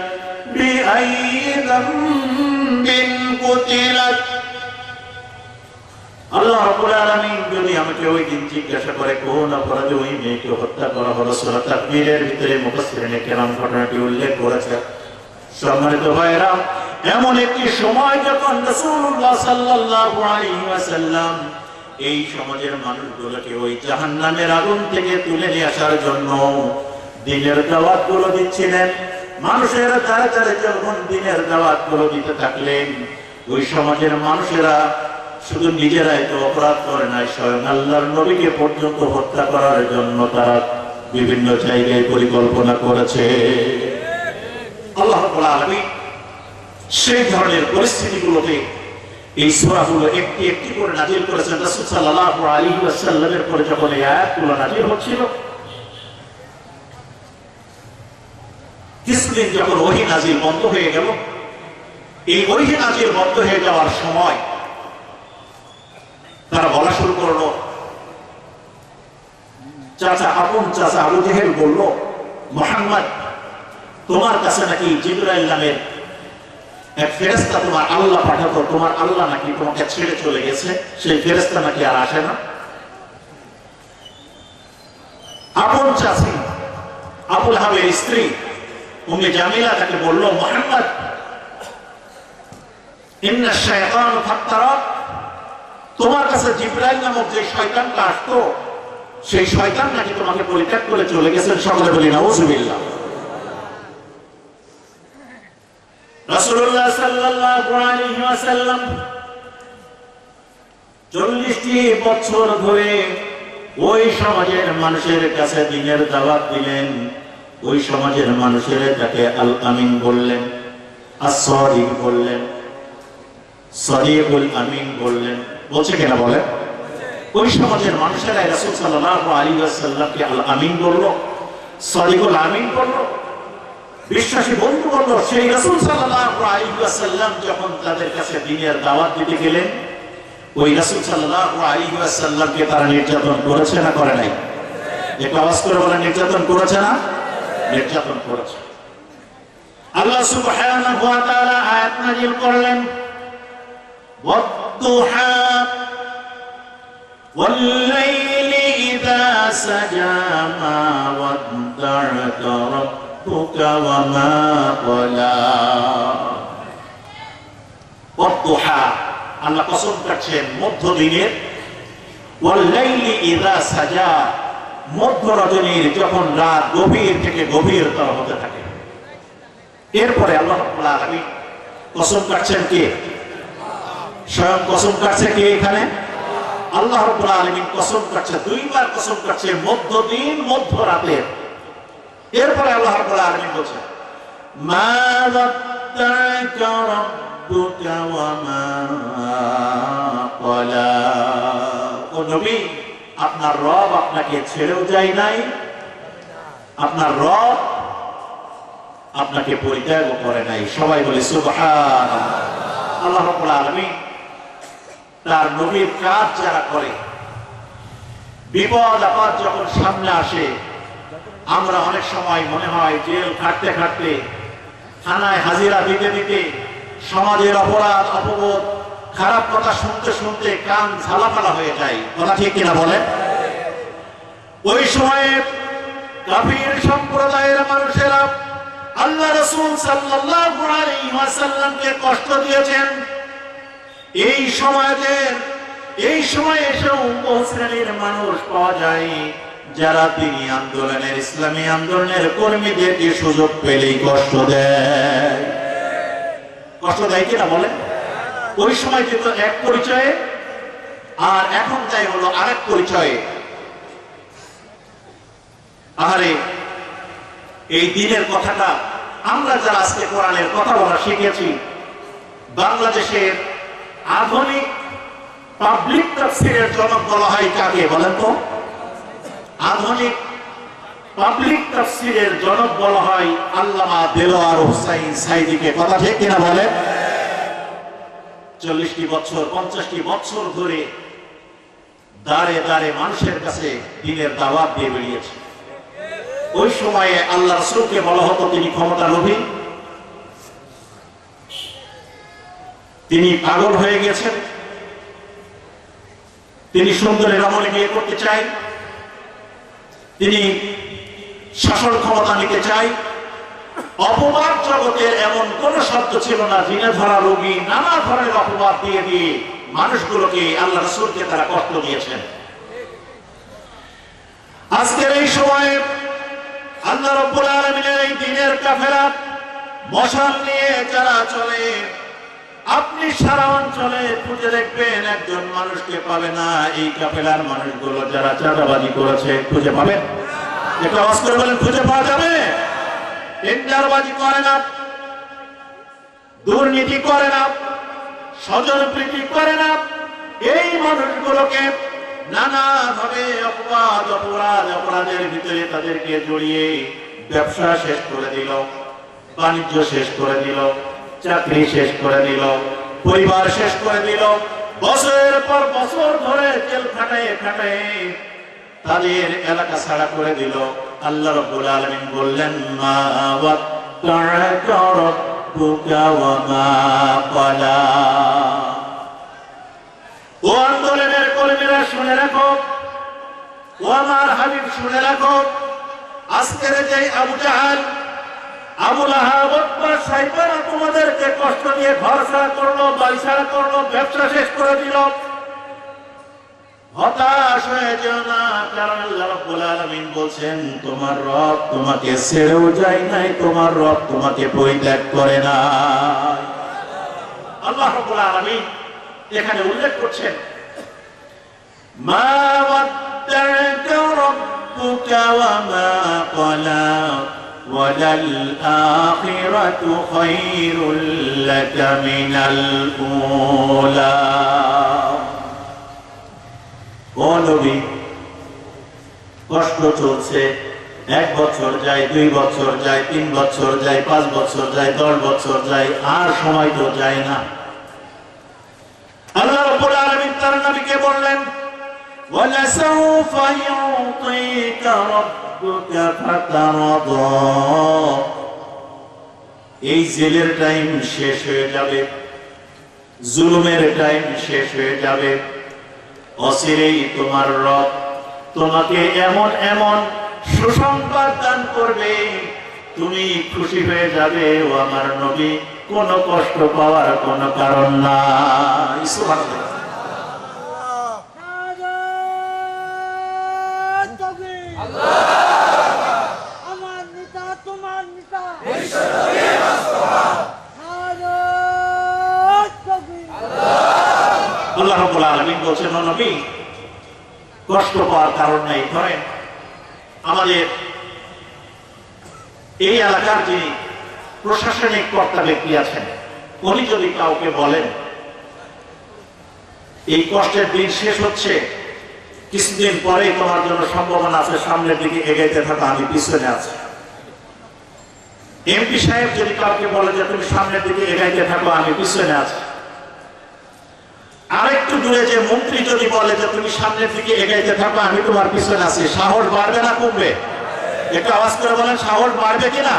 বিআইয়ি যামবিন কুতিলাত। আল্লাহ রাব্বুল আলামিন যদি আমাকে ওই দিন জিজ্ঞাসা করে কোন অপরাধে ওই মেয়েকে হত্যা করা হলো, সূরা তাকবীরের ভিতরে মুফাসসিরিনে কেরাম ঘটনাটি উল্লেখ করেছে। সম্মানিত ভাইরা, এমন একটি সময় যখন রাসূলুল্লাহ সাল্লাল্লাহু আলাইহি ওয়াসাল্লাম এই সমাজের মানুষগুলোকে ওই জাহান্নামের আগুন থেকে তুলে নিয়ে আসার জন্য দিনের দাওয়াতগুলো দিচ্ছিলেন। মানুষেরা তারা তারা যখন দিনের দাওয়াতগুলো দিতে থাকলেন, ওই সমাজের মানুষেরা শুধু নিজেরাই তো অপরাধ করে নাই, স্বয়ং আল্লাহর নবীকে পর্যন্ত হত্যা করার জন্য তারা বিভিন্ন জায়গায় পরিকল্পনা করেছে। আল্লাহ রাব্বুল আলামিন সেই ধরনের পরিস্থিতিগুলোতে এই সূরাগুলো একটি একটি করে নাযিল করেছেন। রাসূল সাল্লাল্লাহু আলাইহি ওয়াসাল্লামের পরে যখন এই আয়াতগুলো নাযিল হচ্ছিল, কিছুদিন যখন ওহী নাযিল বন্ধ হয়ে গেল, এই ওহী নাযিল বন্ধ হয়ে যাওয়ার সময় তারা বলা শুরু করলো, চাচা, আপন চাচা আবু জেহেল বলল, মুহাম্মদ, তোমার কাছে নাকি জিবরাইল নামের এক ফেরেশতা তোমার আল্লাহ পাঠাতো, তোমার আল্লাহ নাকি তোমাকে ছেড়ে চলে গেছে, সেই ফেরেশতা নাকি আর আসে না। আপন চাচি আবুল হাবের স্ত্রী উম্মে জামিলা তাকে বলল, মুহাম্মদ ইন্না শাইতান ফাত্তারাক, তোমার কাছে জিবরাইল নামক যে শয়তানটা আসতো, সেই শয়তান নাকি তোমাকে পরিত্যাগ করে চলে গেছেন। সকলে বলি নাউযুবিল্লাহ। রাসূলুল্লাহ সাল্লাল্লাহু আলাইহি ওয়াসাল্লাম 40টি বছর ধরে ওই সমাজের মানুষের কাছে দ্বীনের দাওয়াত দিলেন। ওই সমাজের মানুষের তাকে আল আমিন বললেন, as-সাদিক বললেন, সাদিকুল আমিন বললেন। বলছে কেন বলেন? ওই সমাজের মানুষেরা রাসূল সাল্লাল্লাহু আলাইহি ওয়াসাল্লামকে আল আমিন বলল, সাদিকুল আমিন বলল, বিশ্বাসী বন্ধু বলল। সেই রাসূল সাল্লাল্লাহু আলাইহি ওয়াসাল্লাম যখন তাদের কাছে দ্বীনের দাওয়াত দিতে গেলেন, ওই রাসূল সাল্লাল্লাহু আলাইহি ওয়াসাল্লামকে তারা নির্যাতন করেছে না করে নাই? একটু আওয়াজ করে বলেন, নির্যাতন করেছে না? নির্যাতন করেছে। আল্লাহ সুবহানাহু ওয়া তাআলা আয়াত নাযিল করলেন, ওয়াদ-দুহা ওয়াল-লাইলি ইযা সাজা মা ওয়াদ্দা'আকা রাব্বুকা ওয়া মা ক্বালা। ওয়াদ-দুহা, আল্লাহ কসম কাটছেন মধ্যদিনের, ওয়াল-লাইলি ইযা সাজা, মধ্য রজনীর যখন রাত গভীর থেকে গভীরতর হতে থাকে। এরপরে আল্লাহ রাব্বুল আলামিন কসম কাটছেন কে? স্বয়ং কসম কাটছে কে এখানে? আল্লাহ রাব্বুল আলামিন কসম কাটছে, দুইবার কসম কাটছে মধ্যদিন মধ্য রাতের। এরপরে আল্লাহ রাব্বুল আলামিন বলছেন, মা ওয়াদ্দা'আকা রাব্বুকা ওয়া মা ক্বালা। ও নবী, আপনার রব আপনাকে ছেড়েও যায় নাই, আপনার রব আপনাকে পরিত্যাগ করে নাই। সবাই বলে সুবহানাল্লাহ। আল্লাহ রাব্বুল আলামিন তার নবীর কাজ যারা করে, বিপদ আপদ যখন সামনে আসে, আমরা অনেক সময় মনে হয় জেল খাটতে খাটতে, থানায় হাজিরা দিতে দিতে, সমাজের অপরাধ অপবোধ খারাপ কথা শুনতে শুনতে কান ঝালাপালা হয়ে যায়। কথা ঠিক কিনা বলেন? ওই সময়ে কাফির সম্প্রদায়ের মানুষেরা আল্লাহ রাসূল সাল্লাল্লাহু আলাইহি ওয়াসাল্লামকে কষ্ট দিয়েছেন। এই সময়ে এসেও বহু শ্রেণীর মানুষ পাওয়া যায় যারা দিনী আন্দোলনের, ইসলামী আন্দোলনের কর্মীদেরকে সুযোগ পেলেই কষ্ট দেয়। কষ্ট দেয় কিনা বলেন? ওই সময় যেত এক পরিচয়ে, আর এখন যাই হলো আরেক পরিচয়ে। আরে এই দিনের কথাটা আমরা যারা আজকে কোরআনের কথা বলা শিখেছি, বাংলাদেশের আধুনিক পাবলিক তাফসীরের জনক বলা হয় কাকে বলেন তো? আধুনিক পাবলিক তাফসীরের জনক বলা হয় আল্লামা দেলোয়ার হোসাইন সাইদিকে। কথা ঠিক কিনা বলেন? 40টি বছর 50টি বছর ধরে দাঁড়ে দাঁড়ে মানুষের কাছে দ্বীনের দাওয়াত দিয়ে বেরিয়েছে। ওই সময়ে আল্লাহ রাসূলকে বলা হতো তিনি ক্ষমতা লোভী, তিনি পাগল হয়ে গেছেন, তিনি সুন্দরী রমণী বিয়ে করতে চাই, তিনি শাসন ক্ষমতা নিতে চাই। অপবাদ জগতের এমন কোন শব্দ ছিল না, জিনে ধরা রোগী নানা ধরনের অপবাদ দিয়ে দিয়ে মানুষগুলোকে, আল্লাহ রাসূলকে তারা কষ্ট দিয়েছেন। আজকের এই সময়ে আল্লাহ রাব্বুল আলামিনের এই দ্বীনের কাফেলা মশাল নিয়ে যারা চলে, আপনি সারা অঞ্চলে খুঁজে দেখবেন একজন মানুষকে পাবে না এই কাফেলার মানুষগুলো যারা চাঁদাবাজি করেছে খুঁজে পাবেন? একটু আওয়াজ করে বলেন, খুঁজে পাওয়া যাবে? টেন্ডারবাজি করে না, দুর্নীতি করে না, স্বজনপ্রীতি করে না, এই মানুষগুলোকে নানাভাবে অপরাধের ভিতরে তাদেরকে জড়িয়ে ব্যবসা শেষ করে দিল, বাণিজ্য শেষ করে দিল, চাকরি শেষ করে দিল, পরিবার শেষ করে দিল, বছরের পর বছর ধরে জেল খাটায় খাটায় তাদের এলাকা ছাড়া করে দিল। আল্লাহ রাব্বুল আলামিন বললেন, মা ওয়াদ্দা'আকা রাব্বুকা ওয়া মা ক্বালা। ও আন্দোলনের কর্মীরা শুনে রাখো, ও আমার হাবিব শুনে রাখো, আজকের যে আবু জাহাল, আবু লাহাব, উতবা, সাইবা তোমাদেরকে কষ্ট দিয়ে ঘর ছাড়া করলো, বাড়ি ছাড়া করলো, ব্যবসা শেষ করে দিল। হতাশ হয়ে যেও না, কারণ আল্লাহ রাব্বুল আলামিন বলছেন তোমার রব তোমাকে ছেড়েও যায় নাই, তোমার রব তোমাকে পরিত্যাগ করে নাই। আল্লাহ রাব্বুল আলামিন এখানে উল্লেখ করছেন মা ওয়াদ্দা'কা রাব্বুকা ওয়া মা ক্বালা ওয়ালাল আখিরাতু খায়রুল লাকা মিনাল উলা। ও নবী, কষ্ট চলছে, 1 বছর যায়, 2 বছর যায়, 3 বছর যায়, 5 বছর যায়, 10 বছর যায়, আর সময় তো যায় না। আল্লাহ রাব্বুল আলামিন তার নবীকে বললেন ওয়ালাসাউফা ইউতিকা রাব্বুকা ফাতারদা। এই জেলের টাইম শেষ হয়ে যাবে, জুলুমের টাইম শেষ হয়ে যাবে, অচিরেই তোমার রব তোমাকে এমন এমন সুসংবাদ দান করবে, তুমি খুশি হয়ে যাবে। ও আমার নবী, কোনো কষ্ট পাওয়ার কোনো কারণ নাই। সুবহানাল্লাহ। আমার নেতা তোমার নেতা আল্লাহ রাব্বুল আলামিন বলছেন ও নবী, কষ্ট পাওয়ার কারণ নেই। ধরেন আমাদের এই এলাকার যিনি প্রশাসনিক কর্তা ব্যক্তি আছেন, উনি যদি কাউকে বলেন এই কষ্টের দিন শেষ হচ্ছে, কিছুদিন পরেই তোমার জন্য সম্ভাবনা আছে, সামনের দিকে এগাইতে থাকো, আমি পিছনে আছি। এমপি সাহেব যদি কাউকে বলে যে তুমি সামনের দিকে এগাইতে থাকো, আমি পিছনে আছি। আরেকটু দূরে যে মন্ত্রী যদি বলে যে তুমি সামনের দিকে এগাইতে থাকো, আমি তোমার পিছনে আছি, সাহস বাড়বে না কমবে? একটু আওয়াজ করে বলেন, সাহস বাড়বে কিনা?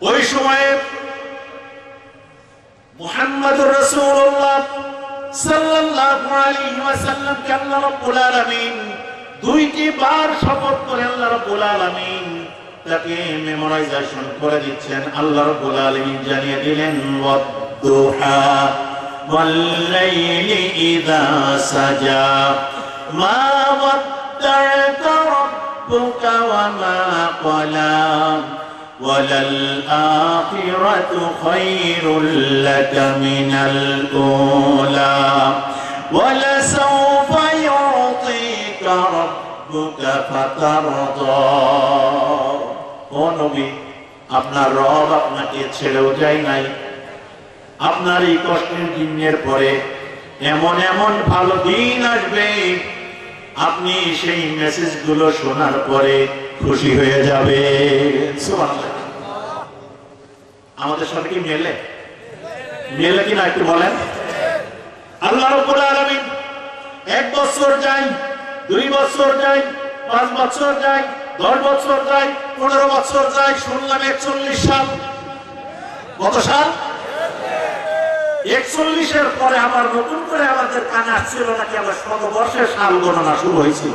ওই সময়ে মুহাম্মদুর রাসূলুল্লাহ সাল্লাল্লাহু আলাইহি ওয়াসাল্লাম কে আল্লাহ রাব্বুল আলামিন 2টি বার শপথ করে আল্লাহ রাব্বুল আলামিন তাকে মেমোরাইজেশন করে দিচ্ছেন। আল্লাহ রাব্বুল আলামিন জানিয়ে দিলেন ওয়াদ-দুহা ওয়াল-লাইলি ইযা সাজা মা ওয়াদ্দা'কা রাব্বুকা ওয়া মা ক্বালা وَلَلْآخِرَةُ خَيْرٌ لَكَ مِنَ الْأُولَى وَلَسَوْفَ يُعْطِيكَ رَبُّكَ فَتَرْضَى। ও নবী, আপনার রব আপনাকে ছেড়েও যায় নাই। আপনার এই কষ্টের দিনের পরে এমন এমন ভালো দিন আসবে, আপনি সেই মেসেজগুলো শোনার পরে খুশি হয়ে যাবে। সুবহানাল্লাহ। আমাদের সাথে কি মেলে? মেলে কিনা একটু বলেন। আল্লাহ রাব্বুল আলামিন 1 বছর যায়, 2 বছর যায়, 5 বছর যায়, 10 বছর যায়, 15 বছর যায়, শুনলাম 41 সাল। কত সাল? 41-এর পরে আবার নতুন করে আমাদের কানে আসছিল নাকি আবার 100 বর্ষের সাল গণনা শুরু হয়েছিল।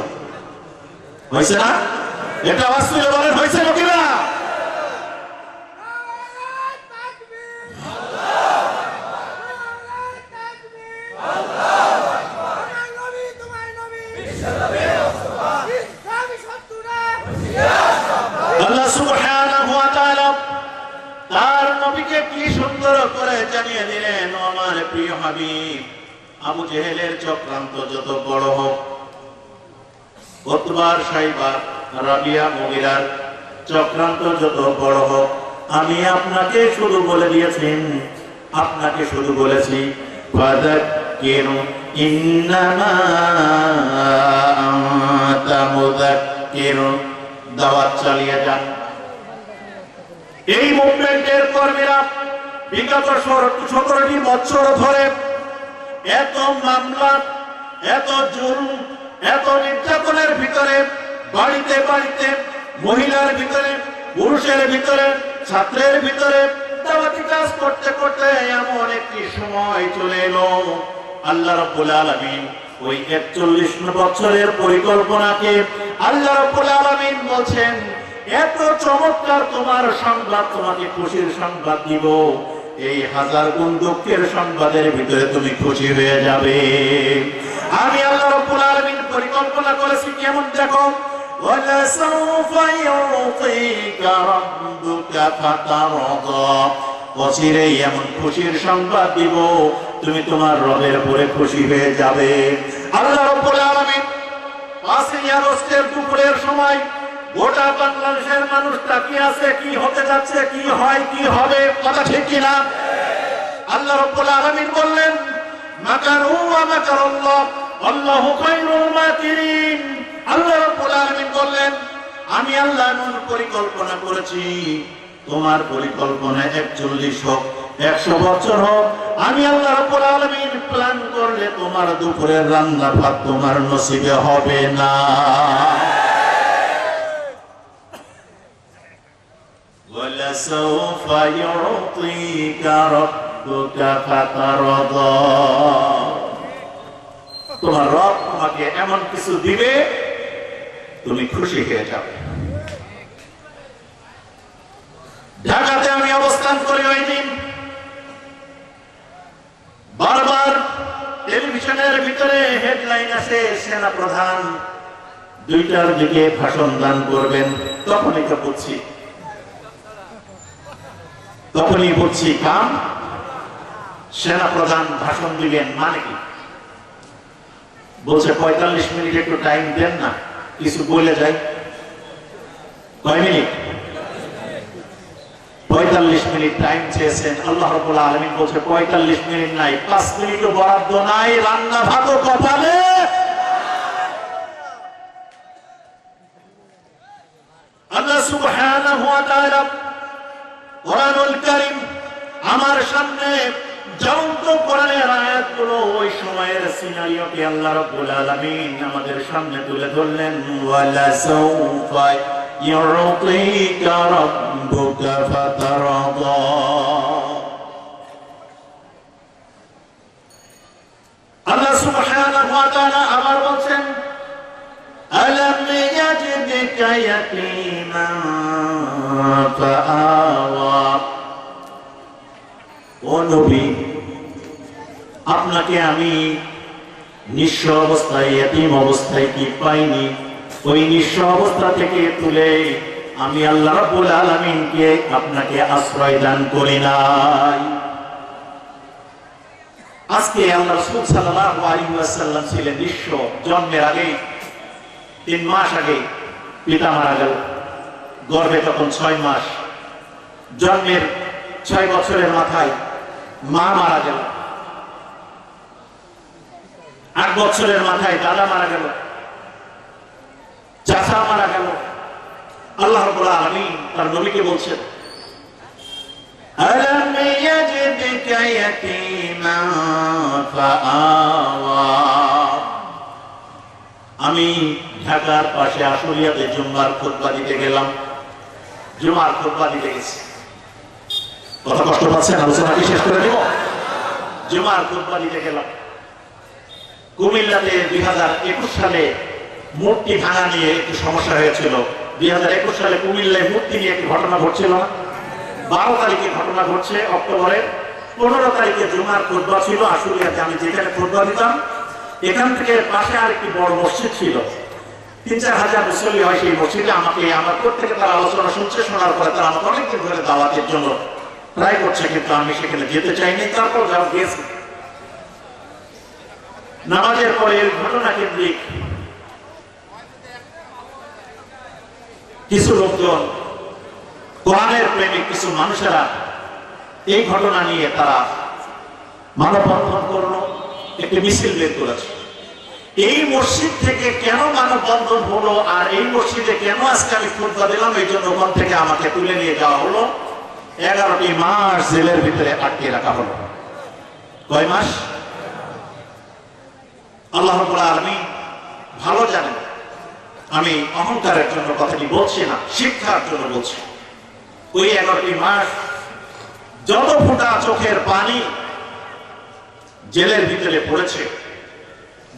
হয়েছে না? এটা আওয়াজ তুলে বলেন, হয়েছে নাকি না? আল্লাহ সুবহানাহু ওয়া তাআলা তার নবীকে কি সুন্দর করে জানিয়ে দিলেন, ও আমার প্রিয় হাবিব, আবু জেহেলের চক্রান্ত যত বড় হোক, উতবার, সাইবা, রাবিয়া, মুগিরার চক্রান্ত যত বড় হোক, আমি আপনাকে শুধু বলে দিয়েছি, আপনাকে শুধু বলেছি ফাযাক্কির ইন্নামা আনতা মুযাক্কির, দাওয়াত চালিয়ে যান। এই মুভমেন্টের কর্মীরা বিগত 17টি বছর ধরে এত মামলা, এত জুলুম, এত নির্যাতনের ভিতরে, বাড়িতে বাড়িতে, মহিলার ভিতরে, পুরুষের ভিতরে, ছাত্রের ভিতরে দাওয়াতি কাজ করতে করতে এমন একটি সময় চলে এলো, আল্লাহ রাব্বুল আলামিন ওই 41 বছরের পরিকল্পনাকে আল্লাহ রাব্বুল আলামিন বলছেন, এত চমৎকার তোমার সংবাদ, তোমাকে খুশির সংবাদ দিব, এই 1000 গুণ দুঃখের সংবাদের ভিতরে তুমি খুশি হয়ে যাবে। আমি আল্লাহ রাব্বুল আলামিন পরিকল্পনা করেছি কেমন দেখো, ওয়ালা সাউফা ইউতিকা রাব্বুকা ফাতারদা, অচিরেই এমন খুশির সংবাদ দিব তুমি তোমার রবের উপরে খুশি হয়ে যাবে। আল্লাহ রাব্বুল আলামিন 5 আগস্টের দুপুরের সময় গোটা বাংলাদেশের মানুষ তাকিয়ে আছে কি হতে যাচ্ছে, কি হয়, কি হবে, কথা ঠিক কিনা? আল্লাহ রাব্বুল আলামিন বললেন, মাকারু ওয়া মাকারাল্লাহ আল্লাহু খায়রুল মাকিরিন। আল্লাহ রাব্বুল আলামিন বললেন, আমি আল্লাহ এমন পরিকল্পনা করেছি, তোমার পরিকল্পনা 41 হোক, 100 বছর হোক, আমি আল্লাহ রাব্বুল আলামিন প্ল্যান করলে তোমার দুপুরের রান্না ভাত তোমার নসিবে হবে না। وَلَسَوْفَ يُعْطِيكَ رَبُّكَ فَتَرْضَى, তোমার রব তোমাকে এমন কিছু দিবে তুমি খুশি হয়ে যাবে। ঢাকাতে আমি অবস্থান করি ওই দিন, বারবার টেলিভিশনের ভিতরে হেডলাইন আসে সেনা প্রধান 2টার দিকে ভাষণ দান করবেন। তখনই বলছি কাম, সেনা প্রধান ভাষণ দিবেন মানে কি? বলছে 45 মিনিট একটু টাইম দেন না, কিছু বলে যাই। কয় মিনিট? 45 মিনিট টাইম চেয়েছেন। আল্লাহ রাব্বুল আলামিন বলছে 45 মিনিট নাই, 5 মিনিটও বরাদ্দ নাই, রান্না ভাতও কপালে। আল্লাহ সুবহানাহু ওয়া তাআলা কোরআনুল কারীম আমার সামনে জ্বলন্ত কোরআনের আয়াতগুলো, ওই সময়ের সিনারিওকে আল্লাহ রাব্বুল আলামিন আমাদের সামনে তুলে ধরলেন। ওয়ালা সাউফা ইউতিকা রাব্বুকা ফাতারদা, আল্লাহ সুবহানাহু ওয়া তাআলা আবার বলছেন, আলাম ইয়াজিদকা ইয়াতীমান ফাআওয়া, ও নবী আপনাকে আমি নিঃস্ব অবস্থায়, এতিম অবস্থায় কি পাইনি? ওই নিঃস্ব অবস্থা থেকে তুলে আমি আল্লাহ রাব্বুল আলামিনকে আপনাকে আশ্রয় দান করি নাই। আজকে আল্লাহ রাসূল সাল্লাল্লাহু আলাইহি ওয়াসাল্লাম ছিলেন নিঃস্ব। জন্মের আগে 3 মাস আগে পিতা মারা গেল, গর্ভে তখন 6 মাস। জন্মের 6 বছরের মাথায় মা মারা গেল, 8 বছরের মাথায় দাদা মারা গেল, চাচা মারা গেল। আল্লাহ রাব্বুল আলামিন তার নবীকে বলছেন, আলাম ইয়াজিদকা ইয়াতীমান ফাআওয়া, আমি ঢাকার পাশে আশুলিয়াতে জুম্মার খুতবা দিতে গেলাম। জুমার খুতবা দিতে গেছি, কথা কষ্ট পাচ্ছেন? আলোচনা কি শেষ করে দিব? জুমার খুতবা দিতে গেলাম। কুমিল্লাতে 2021 সালে মূর্তি ভাঙা নিয়ে একটু সমস্যা হয়েছিল। 2021 সালে কুমিল্লায় মূর্তি নিয়ে একটি ঘটনা ঘটছিল না? 12 তারিখে ঘটনা ঘটছে অক্টোবরের। 15 তারিখে জুমার খুতবা ছিল আশুলিয়াতে, আমি যেখানে খুতবা দিতাম এখান থেকে পাশে আর একটি বড় মসজিদ ছিল, 3-4 হাজার মুসল্লি হয় সেই মসজিদে। আমাকে আমার প্রত্যেকে তারা আলোচনা শুনছে, শোনার পরে তারা আমাকে অনেকদিন ধরে দাওয়াতের জন্য ট্রাই করছে, কিন্তু আমি সেখানে যেতে চাইনি। তারপর যাও গেছি। নামাজের পরে এই ঘটনা কেন্দ্রিক কিছু লোকজন, কোরআনের প্রেমিক কিছু মানুষেরা এই ঘটনা নিয়ে তারা মানববন্ধন করলো, একটি মিছিল বের করেছে। এই মসজিদ থেকে কেন মানববন্ধন হলো আর এই মসজিদে কেন আজকে আমি খুতবা দিলাম, এই জন্য ওখান থেকে আমাকে তুলে নিয়ে যাওয়া হলো। 11টি মাস জেলের ভিতরে আটকে রাখা হলো। কয় মাস? আল্লাহ রাব্বুল আলামিন ভালো জানেন আমি অহংকারের জন্য কথাটি বলছি না, শিক্ষার জন্য বলছি। ওই 11টি মাস যত ফোঁটা চোখের পানি জেলের ভিতরে পড়েছে,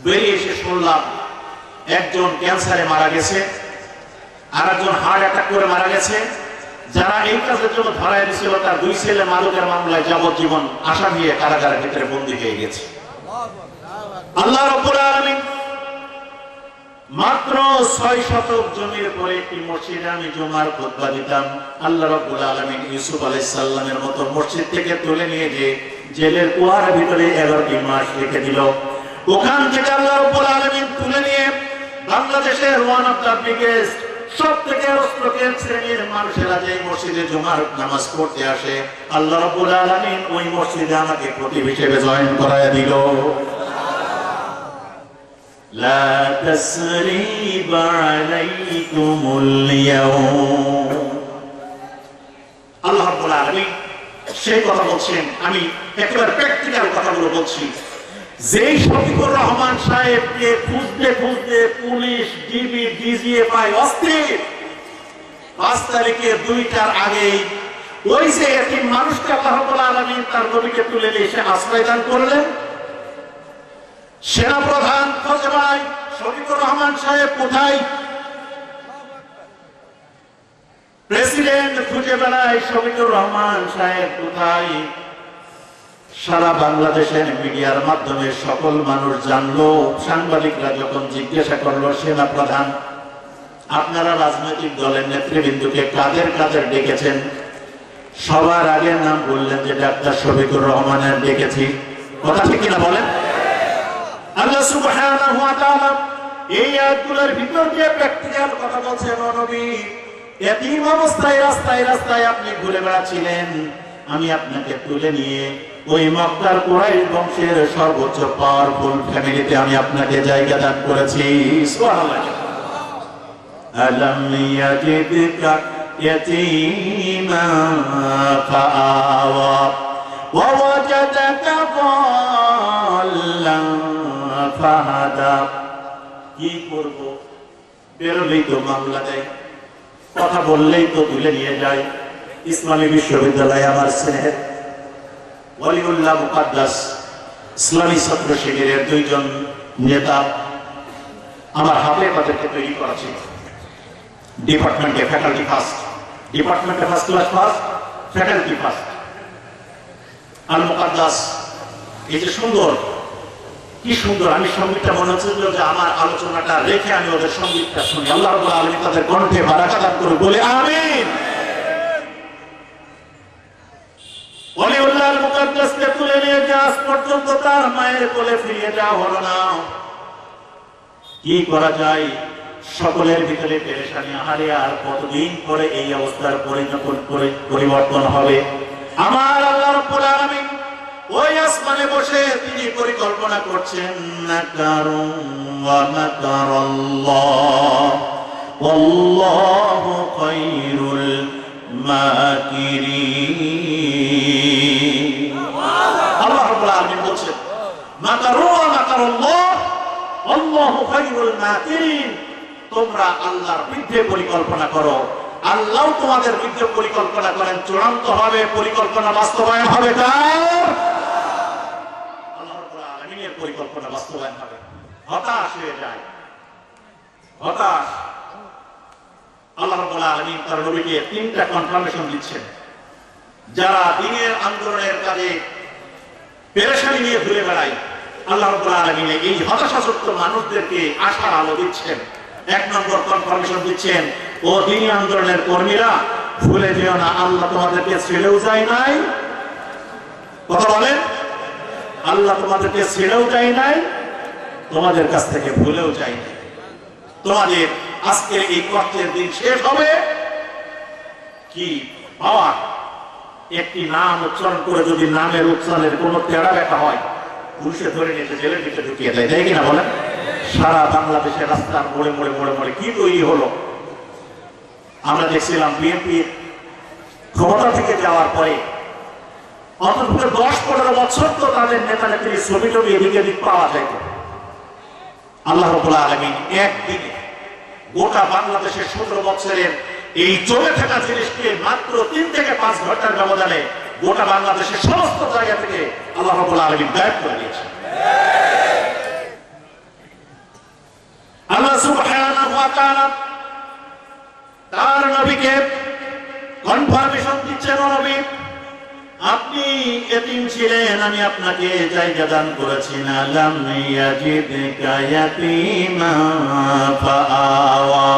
বেরিয়ে এসে শুনলাম একজন ক্যান্সারে মারা গেছে, আর একজন হার্ট অ্যাটাক করে মারা গেছে। যারা এই কাজের জন্য ধরায় দিয়েছিল তার 2 ছেলে মাদকের মামলায় যাবজ্জীবন আসামি দিয়ে কারাগারের ভিতরে বন্দী হয়ে গেছে। আল্লাহ রাব্বুল আলামিন মাত্র 6 শতক জমির পরে একটি মসজিদে আমি জুমার খুতবা দিতাম। আল্লাহ রাব্বুল আলামিন ইউসুফ আলাইহিস সালামের মতো মসজিদ থেকে তুলে নিয়ে যে জেলের কুয়ার ভিতরে 11টি মাস রেখে দিল। ওখান থেকে আল্লাহ রাব্বুল আলামিন তুলে নিয়ে বাংলাদেশের ওয়ান অফ দ্য বিগেস্ট সব থেকে অস্ত্রকের শ্রেণীর মানুষেরা যে মসজিদে জুমার নামাজ পড়তে আসে, আল্লাহ রাব্বুল আলামিন ওই মসজিদে আমাকে খতিব হিসেবে জয়েন করায় দিল। লা তাসরিবা আলাইকুমুল ইয়াউম। আল্লাহ রাব্বুল আলামিন সেই কথা বলছেন, আমি একেবারে প্র্যাকটিক্যাল কথাগুলো বলছি। যেই শফিকুর রহমান সাহেবকে খুঁজতে খুঁজতে পুলিশ, ডিবি, ডিজিএফআই অস্থির, 5 তারিখে 2টার আগেই ওই যে এতিম মানুষকে আল্লাহ রাব্বুল আলামিন তার নবীকে তুলে নিয়ে এসে আশ্রয় দান করলেন। সেনাপ্রধান খোঁজে পায় শফিকুর রহমান সাহেব কোথায়, প্রেসিডেন্ট খুঁজে বেড়ায় শফিকুর রহমান সাহেব কোথায়। সারা বাংলাদেশের মিডিয়ার মাধ্যমে সকল মানুষ জানলো। সাংবাদিকরা যখন জিজ্ঞাসা করলো, সেনা প্রধান আপনারা রাজনৈতিক দলের নেতৃবৃন্দকে কাদের কাদের ডেকেছেন, সবার আগে নাম বললেন যে ডাক্তার শফিকুর রহমানের ডেকেছি। কথা ঠিক কিনা বলেন? আল্লাহ সুবহানাহু ওয়া তাআলা এই আয়াতগুলোর ভিতর যে প্র্যাকটিক্যাল কথা বলছেন, ও নবী এতিম অবস্থায় রাস্তায় রাস্তায় আপনি ঘুরে বেড়াচ্ছিলেন, আমি আপনাকে তুলে নিয়ে ওই মক্কার কুরাইশ বংশের সর্বোচ্চ পাওয়ারফুল ফ্যামিলিতে আমি আপনাকে জায়গা দান করেছি। সুবহানাল্লাহ। আলাম ইয়াজিদকা ইয়াতীমান ফাআওয়া ওয়া ওয়াজাদাকা দাল্লান ফাহাদা। কি করব, বেরোলেই তো মামলা দেয়, কথা বললেই তো তুলে নিয়ে যায়। ইসলামী বিশ্ববিদ্যালয়ে আমার স্নেহের ওয়ালিউল্লাহ মুকাদ্দাস ইসলামী ছাত্র শিবিরের 2 জন নেতা আমার হাতে তাদেরকে তৈরি করেছে। ডিপার্টমেন্টে ফ্যাকাল্টি ফার্স্ট, ডিপার্টমেন্টে first class first, faculty first. Al Muqaddas এই যে সুন্দর, কি সুন্দর, আমি সঙ্গীতটা মনে হচ্ছিল যে আমার আলোচনাটা রেখে আমি ওদের সঙ্গীতটা শুনি। আল্লাহ রাব্বুল আলামিন তাদের কণ্ঠে বারাকা দান করুন, বলে আমিন। ওয়ালিউল্লাহ মুকাদ্দাসকে তুলে নিয়ে যে আজ পর্যন্ত তার মায়ের কোলে ফিরিয়ে দেওয়া হলো না। কি করা যায়, সকলের ভিতরে পেরেশানি। আহারে আর কতদিন পরে এই অবস্থার পরিবর্তন হবে? আমার আল্লাহ রাব্বুল আলামিন ওই আসমানে বসে তিনি পরিকল্পনা করছেন। নাকারু ওয়া নাকারাল্লাহ ওয়াল্লাহু খায়রুল মাকিরিন। আল্লাহ রাব্বুল আলামিন বলছেন, নাকারু ওয়া নাকারাল্লাহ ওয়াল্লাহু খায়রুল মাকিরিন। তোমরা আল্লাহর বিরুদ্ধে পরিকল্পনা করো, আল্লাহ তোমাদের বিরুদ্ধে পরিকল্পনা করেন, চূড়ান্ত হবে পরিকল্পনা বাস্তবায়ন হবে কার? পরিকল্পনা বাস্তবায়ন হবে। হতাশ হয়ে যায়, হতাশ। আল্লাহ রাব্বুল আলামিন তার নবীকে 3টা কনফার্মেশন দিচ্ছেন। যারা দ্বীনের আন্দোলনের কাজে পেরেশানি নিয়ে ঘুরে বেড়ায়, আল্লাহ রাব্বুল আলামিন এই হতাশাযুক্ত মানুষদেরকে আশার আলো দিচ্ছেন। 1 নম্বর কনফার্মেশন দিচ্ছেন, ও দ্বীনি আন্দোলনের কর্মীরা ভুলে যেও না, আল্লাহ তোমাদেরকে ছেড়েও যায় নাই। কথা বলেন, আল্লাহ তোমাদেরকে ছেড়েও যায় নাই, তোমাদের কাছ থেকে ভুলেও যায় নাই। তোমাদের আজকের এই কষ্টের দিন শেষ হবে কি পাওয়া? একটি নাম উচ্চারণ করে যদি নামের উচ্চারণের কোনো তেড়া ব্যাখ্যা হয়, পুলিশে ধরে নিয়ে জেলের ভিতরে ঢুকিয়ে দেয়, তাই কিনা বলেন? সারা বাংলাদেশের রাস্তার মোড়ে মোড়ে মোড়ে মোড়ে কি তৈরি হলো আমরা দেখছিলাম। বিএনপি ক্ষমতা থেকে যাওয়ার পরে অন্তত 10-15 বছর তো তাদের নেতা নেত্রীর ছবি টবি এদিকে দিক পাওয়া যায়। আল্লাহ রাব্বুল আলামিন একদিনে গোটা বাংলাদেশের 17 বছরের এই জমে থাকা জিনিসকে মাত্র 3 থেকে 5 ঘন্টার ব্যবধানে গোটা বাংলাদেশের সমস্ত জায়গা থেকে আল্লাহ রাব্বুল আলামিন গায়েব করে দিয়েছেন। আল্লাহ সুবহানাহু ওয়া তাআলা তার নবীকে কনফার্মেশন দিচ্ছেন, ও নবী আপনি এতিম ছিলেন, আমি আপনাকে জায়গা দান করেছি না। লাম ইয়াজিদকা ইয়াতীমা ফাআওয়া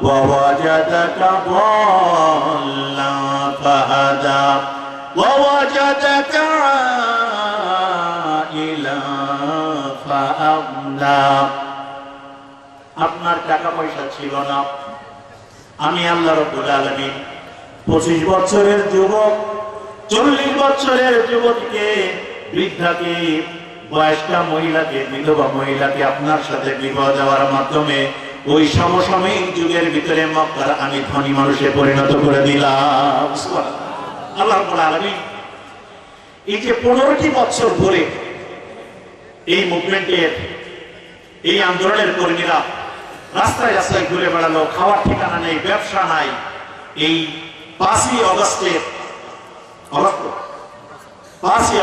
ওয়া ওয়াজাদাকা দাল্লান ফাহাদা ওয়া ওয়াজাদাকা আইলান ফাআগনা। আপনার টাকা পয়সা ছিল না, আমি আল্লাহ রাব্বুল আলামিন 25 বছরের যুবক, 40 বছরের যুবতীকে, বৃদ্ধাকে, বয়স্কা মহিলাকে, বিধবা মহিলাকে আপনার সাথে বিবাহ দেওয়ার মাধ্যমে ওই সমসাময়িক যুগের ভিতরে মক্কার আমি ধনী মানুষে পরিণত করে দিলাম। আল্লাহ রাব্বুল আলামিন এই যে 15টি বছর ধরে এই মুভমেন্টের, এই আন্দোলনের কর্মীরা রাস্তায় রাস্তায় ঘুরে বেড়ালো, খাওয়ার ঠিকানা নেই, ব্যবসা নাই। এই 5ই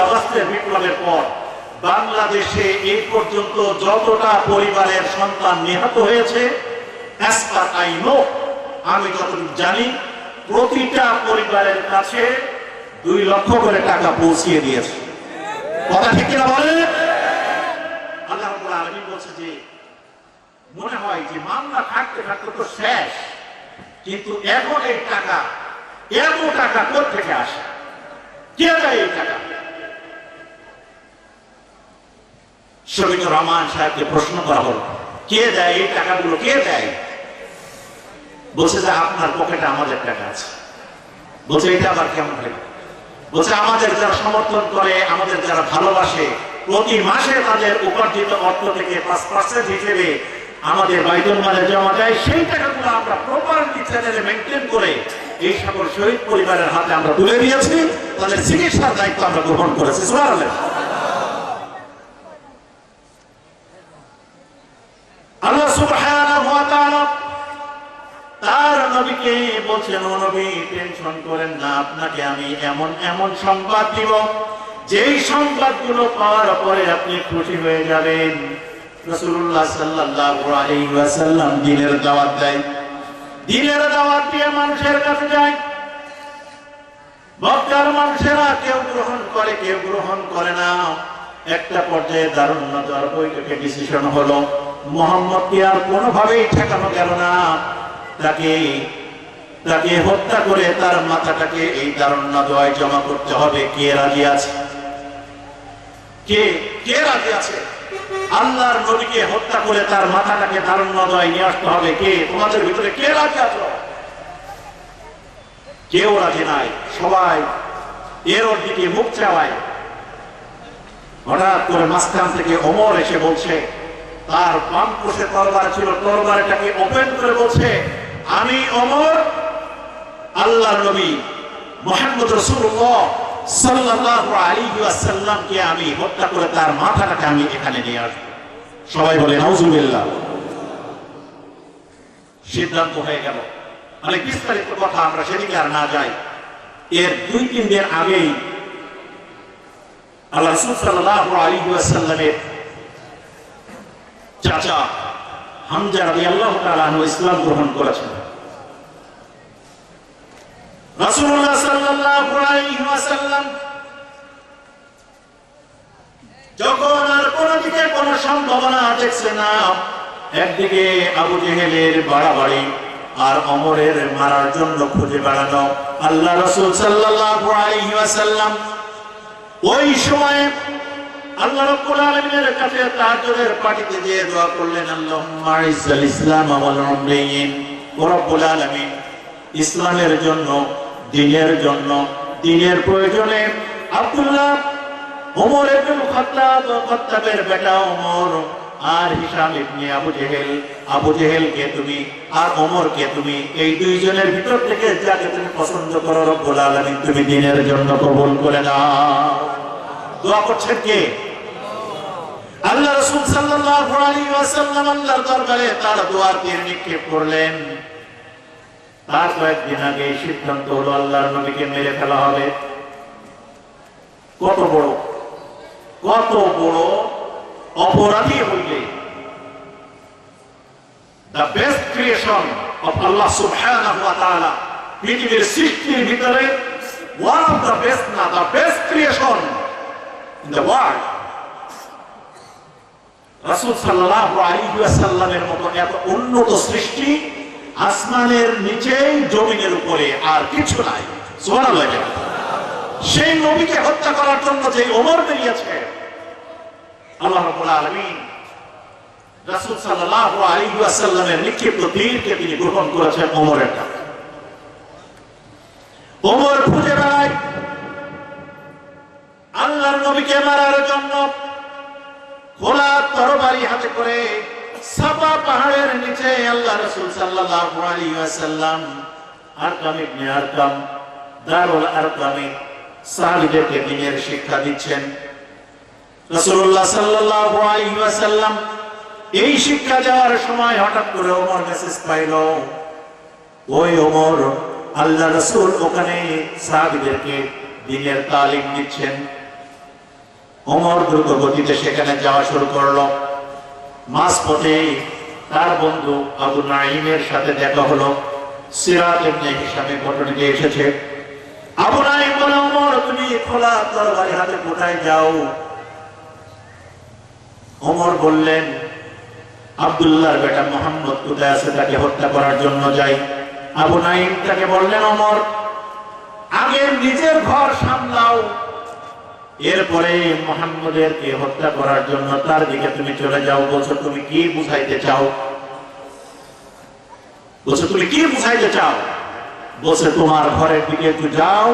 আগস্টের বিপ্লবের পর বাংলাদেশে এই পর্যন্ত যতটা পরিবারের সন্তান নিহত হয়েছে, as per I know, আমি যতটুকু জানি, প্রতিটা পরিবারের কাছে 2 লক্ষ করে টাকা পৌঁছিয়ে দিয়েছে। কথা ঠিক কিনা বলেন? আল্লাহ রাব্বুল আলামিন বলছে যে মনে হয় যে মামলা থাকতে থাকতে তো শেষ, কিন্তু এখন এই টাকা, এত টাকা কোথা থেকে আসে, কে দেয় এই টাকা? শফিকুর রহমান সাহেবকে প্রশ্ন করা হলো, কে দেয় এই টাকাগুলো, কে দেয়? বলছে যে আপনার পকেটে আমাদের টাকা আছে। বলছে এটা আবার কেমন হয়? বলছে আমাদের যারা সমর্থন করে, আমাদের যারা ভালোবাসে, প্রতি মাসে তাদের উপার্জিত অর্থ থেকে 5% হিসেবে আমাদের বাইতুল মালে জমা দেয়, সেই টাকাগুলো আমরা প্রপারলি চ্যানেলে মেনটেন করে এই সকল শহীদ পরিবারের হাতে আমরা তুলে দিয়েছি, তাদের চিকিৎসার দায়িত্ব আমরা গ্রহণ করেছি। সুবহানাল্লাহ। আল্লাহ সুবহানাহু ওয়া তাআলা তার নবীকে বলছেন, ও নবী টেনশন করেন না, আপনাকে আমি এমন এমন সংবাদ দিব, যেই সংবাদগুলো পাওয়ার পরে আপনি খুশি হয়ে যাবেন। রাসূলুল্লাহ সাল্লাল্লাহু আলাইহি ওয়াসাল্লাম দ্বীনের দাওয়াত দেয়, দ্বীনের দাওয়াত দিয়ে মানুষের কাছে যায়। মক্কার মানুষেরা কেউ গ্রহণ করে, কেউ গ্রহণ করে না। একটা পর্যায়ে দারুন নজর বৈঠকে ডিসিশন হলো, মুহাম্মদকে আর কোনোভাবেই ঠেকানো গেল না, তাকে হত্যা করে তার মাথাটাকে এই দারুন নজরে জমা করতে হবে। কে রাজি আছে? কে রাজি আছে? আল্লাহর নবীকে হত্যা করে তার মাথাটাকে দারুন নজরে নিয়ে আসতে হবে। কে তোমাদের ভিতরে কে রাজি আছে? কেউ রাজি নাই, সবাই এর ওর দিকে মুখ চাওয়ায়। হঠাৎ করে মাঝখান থেকে ওমর এসে বলছে, তার বাম পাশে তরবারি ছিল, তরবারিটাকে ওপেন করে বলছে, আমি ওমর আল্লাহর নবী মুহাম্মদ রাসূলুল্লাহ সাল্লাল্লাহু আলাইহি ওয়াসাল্লামকে আমি হত্যা করে তার মাথাটাকে আমি এখানে নিয়ে আসব। সবাই বলে নাউজুবিল্লাহ। সিদ্ধান্ত হয়ে গেল। অনেক বিস্তারিত কথা, আমরা সেদিকে আর না যাই। এর 2-3 দিন আগেই আল্লাহ রাসূল সাল্লাল্লাহু আলাইহি ওয়াসাল্লামের চাচা হামজা রাদিয়াল্লাহু তাআলা আনহু ইসলাম গ্রহণ করেছেন। রাসূলুল্লাহ সাল্লাল্লাহু আলাইহি ওয়াসাল্লাম যখন আর কোন দিকে কোন সম্ভাবনা দেখছে না, একদিকে আবু জেহেলের বাড়াবাড়ি আর ওমরের মারার জন্য খুঁজে বেড়ানো, আল্লাহ রাসূল সাল্লাল্লাহু আলাইহি ওয়াসাল্লাম ওই সময়ে আল্লাহ রাব্বুল আলামিনের কাছে তাহাজ্জুদের পাটিতে দিয়ে দোয়া করলেন, আল্লাহুম্মা আইজ্জাল ইসলাম ওয়াল মুসলিমিন। ও রব্বুল আলামিন, ইসলামের জন্য, দ্বীনের জন্য, দ্বীনের প্রয়োজনে আব্দুল্লাহ ওমর ইবনে খাত্তাবের বেটা ওমর আর হিশাম ইবনে আবু জেহেলকে তুমি আর ওমরকে তুমি এই দুইজনের ভিতর থেকে যাকে তুমি পছন্দ করো রব্বুল আলামিন তুমি দ্বীনের জন্য কবুল করে নাও। দোয়া করছেন কে? আল্লাহ রাসূল সাল্লাল্লাহু আলাইহি ওয়াসাল্লাম আল্লাহর দরবারে তার দোয়ার তীর নিক্ষেপ করলেন। তার কয়েকদিন আগে এই সিদ্ধান্ত হলো আল্লাহর নবীকে মেরে ফেলা হবে। কত বড় অপরাধী হইলে the best creation of Allah subhanahu wa ta'ala, পৃথিবীর সৃষ্টির ভিতরে one of the best, না the best creation in the world, রাসূল সাল্লাল্লাহু আলাইহি ওয়াসাল্লামের মতো এত উন্নত সৃষ্টি আসমানের নিচে জমিনের উপরে আর কিছু নাই। সুবহানাল্লাহ। সেই নবীকে হত্যা করার জন্য যে ওমর বেরিয়েছে, আল্লাহ রাব্বুল আলামিন রাসূল সাল্লাল্লাহু আলাইহি ওয়াসাল্লামের নিক্ষিপ্ত তীরকে তিনি গ্রহণ করেছেন ওমরের কাছে। ওমর খুঁজে বেড়ায় আল্লাহর নবীকে মারার জন্য, খোলা তরবারি হাতে করে সাফা পাহাড়ের নিচে আল্লাহ রাসূল সাল্লাল্লাহু আলাইহি ওয়াসাল্লাম আরকাম ইবনে আরকাম দারুল আরকামে সাহাবীদেরকে দ্বীনের শিক্ষা দিচ্ছেন। রাসূলুল্লাহ সাল্লাল্লাহু আলাইহি ওয়াসাল্লাম এই শিক্ষা দেওয়ার সময় হঠাৎ করে ওমর মেসেজ পাইল। ওই ওমর আল্লাহ রাসূল ওখানে সাহাবীদেরকে দ্বীনের তালিম দিচ্ছেন। ওমর দ্রুত গতিতে সেখানে যাওয়া শুরু করলো। মাঝপথে তার বন্ধু আবু নাঈমের সাথে দেখা হলো। সিরাত ইবনে হিশামে ঘটনাটি এসেছে। আবু নাঈম বলে, ওমর তুমি খোলা তরবারি হাতে কোথায় যাও? ওমর বললেন, আব্দুল্লাহর বেটা মুহাম্মদ কোথায় আছে, তাকে হত্যা করার জন্য যাই। আবু নাঈম তাকে বললেন, ওমর আগে নিজের ঘর সামলাও, এরপরে মুহাম্মদেরকে হত্যা করার জন্য তার দিকে তুমি চলে যাও। বলছো তুমি কি বুঝাইতে চাও? বলছে তোমার ঘরের দিকে একটু যাও,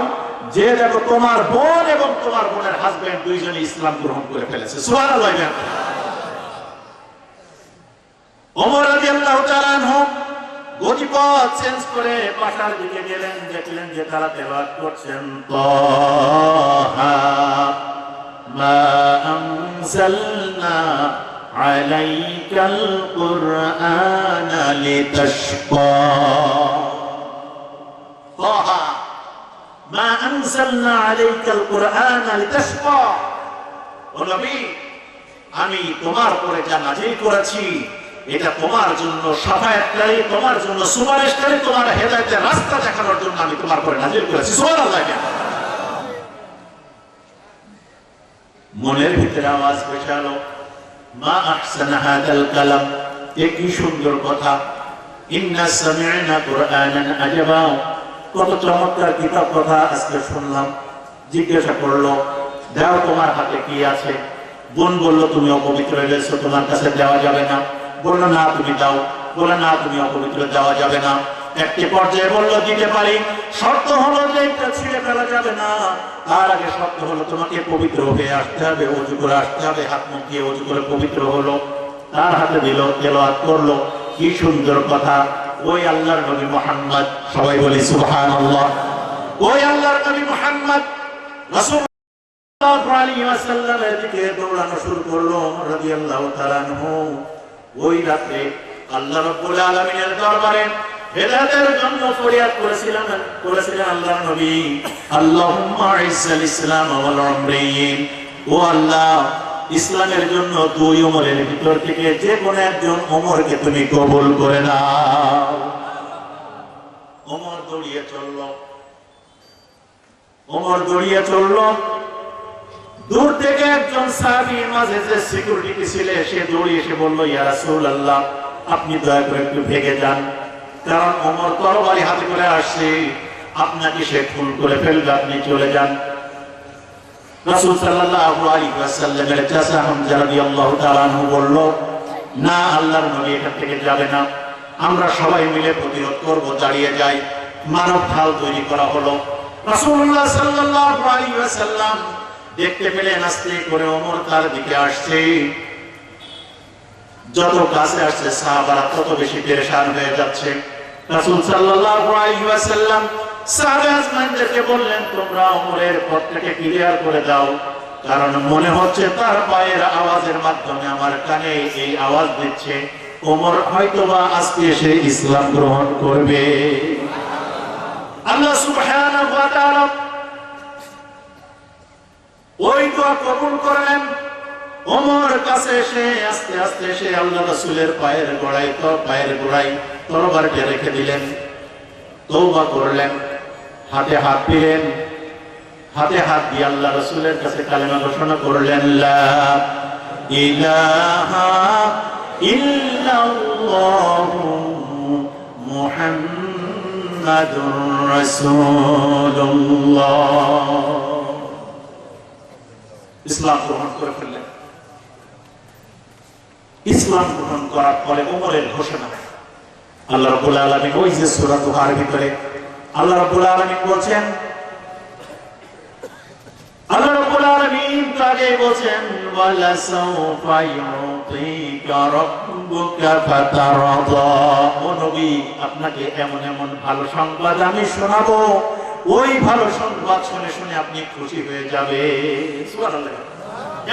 যে দেখো তোমার বোন এবং তোমার বোনের হাজবেন্ড দুইজনে ইসলাম গ্রহণ করে ফেলেছে। সুবহানাল্লাহ। ওমর রাদিয়াল্লাহু তাআলা আনহু গতিপথ চেঞ্জ করে পাহাড়ের দিকে গেলেন। দেখলেন যে তারা তেলাওয়াত করছেন, তাহা মা আনজালনা আলাইকাল কুরআনা লিতাশকা, তাহা মা আনজালনা আলাইকাল কুরআনা লিতাশকা। ও নবী, আমি তোমার উপরে যা নাযিল করেছি এটা তোমার জন্য শাফায়াতকারী, তোমার জন্য সুপারিশকারী, তোমার হেদায়েতের রাস্তা দেখানোর জন্য আমি তোমার উপরে নাযিল করেছি। সুবহানাল্লাহ। মনের ভিতরে আওয়াজ পেছালো, মা আহসানা হাদাল কালাম, কি সুন্দর কথা। ইন্না সামি'না কুরআনান আজাবা, কত চমৎকার কিতাব কথা আজকে শুনলাম। জিজ্ঞাসা করলো, দাও তোমার হাতে কি আছে? বোন বলল, তুমি অপবিত্র হয়ে গেছো, তোমার কাছে দেওয়া যাবে না। বললো, না তুমি দাও। বলে, না তুমি অপবিত্র, দেওয়া যাবে না। একটি পর্যায়ে বললো, দিতে পারি, শর্ত হলো যে এটা ছিঁড়ে ফেলা যাবে না। তার আগে শর্ত হলো তোমাকে পবিত্র হয়ে আসতে হবে, ওযু করে আসতে হবে। হাত মুখ দিয়ে ওযু করে পবিত্র হলো, তার হাতে দিল, তেলাওয়াত করলো। কি সুন্দর কথা। ওই আল্লাহর নবী মুহাম্মদ, সবাই বলি সুবহানাল্লাহ, ওই আল্লাহর নবী মুহাম্মদ রাসূলুল্লাহ আলাইহি ওয়াসাল্লামের দিকে দৌড়ানো শুরু করলো রাদিয়াল্লাহু তাআলা আনহু। ওই রাতে আল্লাহ রাব্বুল আলামিনের দরবারে হেদায়েতের জন্য ফরিয়াদ করেছিলেন আল্লাহর নবী, আল্লাহুম্মা ইজ্জাল ইসলাম ওয়াল উমরিয়িন। ও আল্লাহ, ইসলামের জন্য দুই ওমরের ভিতর থেকে যে কোনো একজন ওমরকে তুমি কবুল করে নাও। ওমর দৌড়িয়ে চলল। দূর থেকে একজন সাহাবী, মাঝে যে সিকিউরিটি ছিল, সে দৌড়িয়ে এসে বলল, ইয়া রাসূলুল্লাহ, আপনি দয়া করে একটু ভেগে যান, কারণ ওমর তরবারি হাতে করে আসছে, আপনাকে সে খুন করে ফেলবে, আপনি চলে যান। রাসূল সাল্লাল্লাহু আলাইহি ওয়াসাল্লামের চাচা হামজা রাদিয়াল্লাহু তাআলা আনহু বলল, না, আল্লাহর নবী এখান থেকে যাবে না, আমরা সবাই মিলে প্রতিরোধ করব, দাঁড়িয়ে যাই। মানব ঢাল তৈরি করা হলো। রাসূলুল্লাহ সাল্লাল্লাহু আলাইহি ওয়াসাল্লাম দেখতে পেলেন আস্তে করে ওমর তার দিকে আসছে। যত কাছে আসছে সাহাবারা তত বেশি পেরেশান হয়ে যাচ্ছে। রাসূল সাল্লাল্লাহু আলাইহি ওয়াসাল্লাম সাহাবা আজমাইনদেরকে বললেন, তোমরা ওমরের পথটাকে ক্লিয়ার করে দাও, কারণ মনে হচ্ছে তার পায়ের আওয়াজের মাধ্যমে আমার কানে এই আওয়াজ দিচ্ছে ওমর হয়তোবা আজকে এসে ইসলাম গ্রহণ করবে। আল্লাহ সুবহানাহু ওয়া তাআলা ওই দোয়া কবুল করলেন। ওমর কাছে এসে আস্তে আস্তে এসে আল্লাহ রাসূলের পায়ের গোড়ায় তরবারটা রেখে দিলেন, তওবা করলেন, হাতে হাত দিলেন, হাতে হাত দিয়ে আল্লাহ রাসূলের কাছে কালেমা ঘোষণা করলেন, লা ইলাহা ইল্লাল্লাহু মুহাম্মাদুর রাসূলুল্লাহ। ইসলাম গ্রহণ করে ফেললেন। ইসলাম গ্রহণ করার পরে ওমরের ঘোষণা আল্লাহ রাব্বুল আলামিন ওই যে সূরা দুহার ভিতরে আল্লাহ রাব্বুল আলামিন বলছেন, আল্লাহ রাব্বুল আলামিন তাকে বলছেন, ওয়ালা সাওফা ইউতিকা রাব্বুকা ফাতারদা। ও নবী, আপনাকে এমন এমন ভালো সংবাদ আমি শোনাবো, ওই ভালো সংবাদ শুনে শুনে আপনি খুশি হয়ে যাবে। সুবহানাল্লাহ।